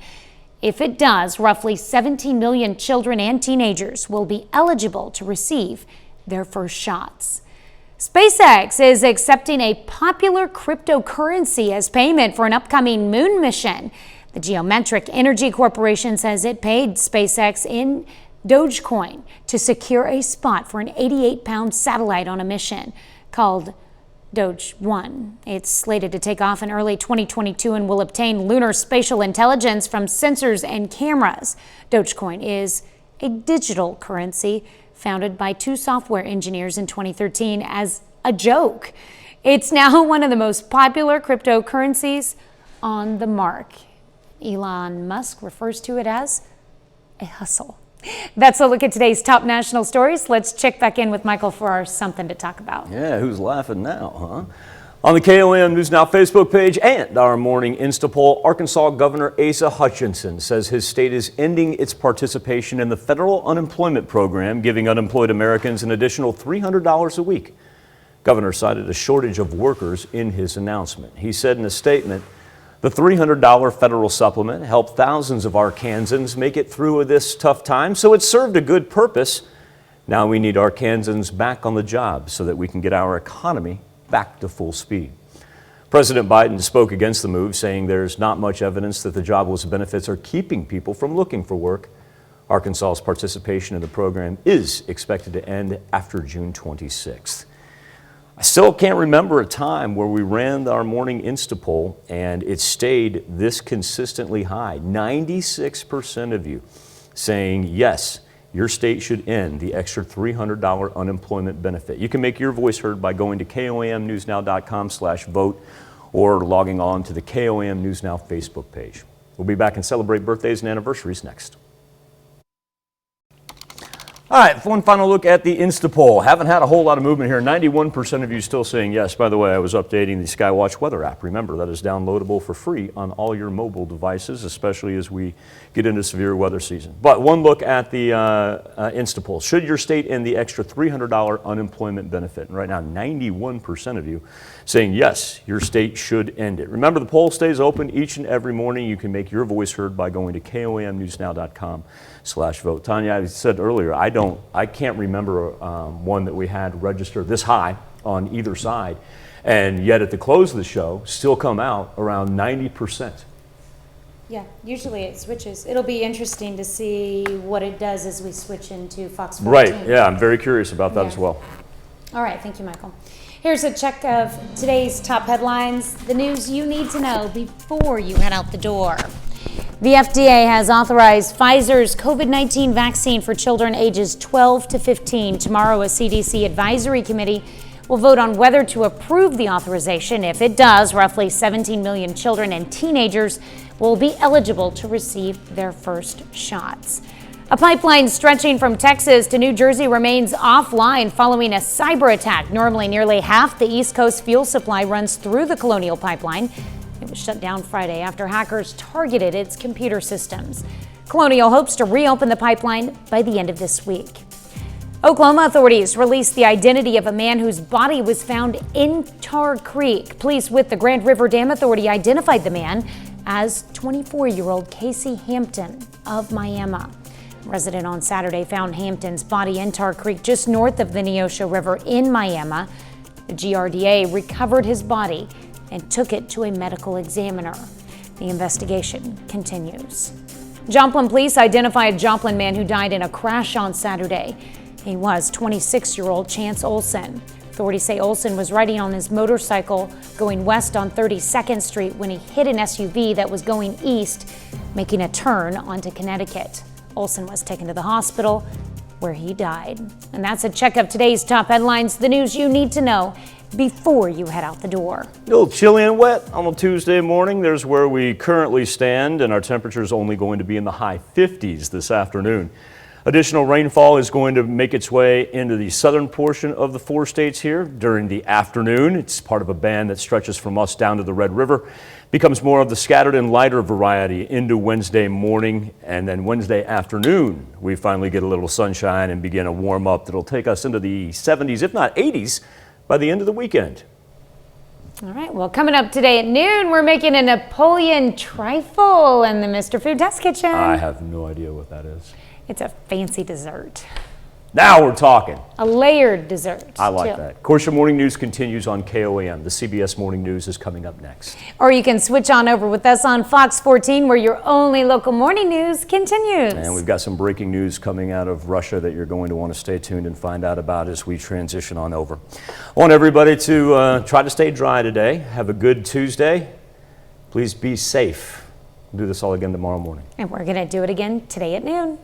If it does, roughly 17 million children and teenagers will be eligible to receive their first shots. Spacex is accepting a popular cryptocurrency as payment for an upcoming moon mission. The Geometric Energy Corporation says it paid SpaceX in Dogecoin to secure a spot for an 88-pound satellite on a mission called Doge 1. It's slated to take off in early 2022 and will obtain lunar spatial intelligence from sensors and cameras. Dogecoin is a digital currency founded by two software engineers in 2013 as a joke. It's now one of the most popular cryptocurrencies on the mark. Elon Musk refers to it as a hustle. That's a look at today's top national stories. Let's check back in with Michael for our Something to Talk About. Yeah, who's laughing now, huh? On the KOAM News Now Facebook page and our morning Insta poll, Arkansas Governor Asa Hutchinson says his state is ending its participation in the federal unemployment program, giving unemployed Americans an additional $300 a week. Governor cited a shortage of workers in his announcement. He said in a statement, the $300 federal supplement helped thousands of Arkansans make it through this tough time, so it served a good purpose. Now we need Arkansans back on the job so that we can get our economy back to full speed. President Biden spoke against the move, saying there's not much evidence that the jobless benefits are keeping people from looking for work. Arkansas's participation in the program is expected to end after June 26th. I still can't remember a time where we ran our morning Insta poll and it stayed this consistently high. 96% of you saying yes, your state should end the extra $300 unemployment benefit. You can make your voice heard by going to KOAMnewsnow.com/vote or logging on to the KOAM News Now Facebook page. We'll be back and celebrate birthdays and anniversaries next. All right, one final look at the Insta poll. Haven't had a whole lot of movement here. 91% of you still saying yes. By the way, I was updating the Skywatch weather app. Remember, that is downloadable for free on all your mobile devices, especially as we get into severe weather season. But one look at the Insta poll. Should your state end the extra $300 unemployment benefit? And right now, 91% of you saying yes, your state should end it. Remember, the poll stays open each and every morning. You can make your voice heard by going to KOAMnewsnow.com/vote. Tanya, I said earlier, I can't remember one that we had registered this high on either side, and yet at the close of the show, still come out around 90%. Yeah, usually it switches. It'll be interesting to see what it does as we switch into Fox 14. Right, yeah, I'm very curious about that as well. All right, thank you, Michael. Here's a check of today's top headlines, the news you need to know before you head out the door. The FDA has authorized Pfizer's COVID-19 vaccine for children ages 12 to 15. Tomorrow, a CDC advisory committee will vote on whether to approve the authorization. If it does, roughly 17 million children and teenagers will be eligible to receive their first shots. A pipeline stretching from Texas to New Jersey remains offline following a cyber attack. Normally, nearly half the East Coast fuel supply runs through the Colonial Pipeline. It was shut down Friday after hackers targeted its computer systems. Colonial hopes to reopen the pipeline by the end of this week. Oklahoma authorities released the identity of a man whose body was found in Tar Creek. Police with the Grand River Dam Authority identified the man as 24-year-old Casey Hampton of Miami. A resident on Saturday found Hampton's body in Tar Creek just north of the Neosho River in Miami. The GRDA recovered his body and took it to a medical examiner. The investigation continues. Joplin police identify a Joplin man who died in a crash on Saturday. He was 26-year-old Chance Olson. Authorities say Olson was riding on his motorcycle going west on 32nd Street when he hit an SUV that was going east, making a turn onto Connecticut. Olson was taken to the hospital where he died. And that's a check of today's top headlines, the news you need to know before you head out the door. A little chilly and wet on a Tuesday morning. There's where we currently stand, and our temperature is only going to be in the high 50s this afternoon. Additional rainfall is going to make its way into the southern portion of the 4 states here during the afternoon. It's part of a band that stretches from us down to the Red River. Becomes more of the scattered and lighter variety into Wednesday morning, and then Wednesday afternoon we finally get a little sunshine and begin a warm up that'll take us into the 70s, if not 80s, by the end of the weekend. All right, well, coming up today at noon, we're making a Napoleon Trifle in the Mr. Food Test Kitchen. I have no idea what that is. It's a fancy dessert. Now we're talking. A layered dessert. I like that. Of course, your morning news continues on KOAM. The CBS Morning News is coming up next. Or you can switch on over with us on Fox 14, where your only local morning news continues. And we've got some breaking news coming out of Russia that you're going to want to stay tuned and find out about as we transition on over. I want everybody to try to stay dry today. Have a good Tuesday. Please be safe. We'll do this all again tomorrow morning. And we're going to do it again today at noon.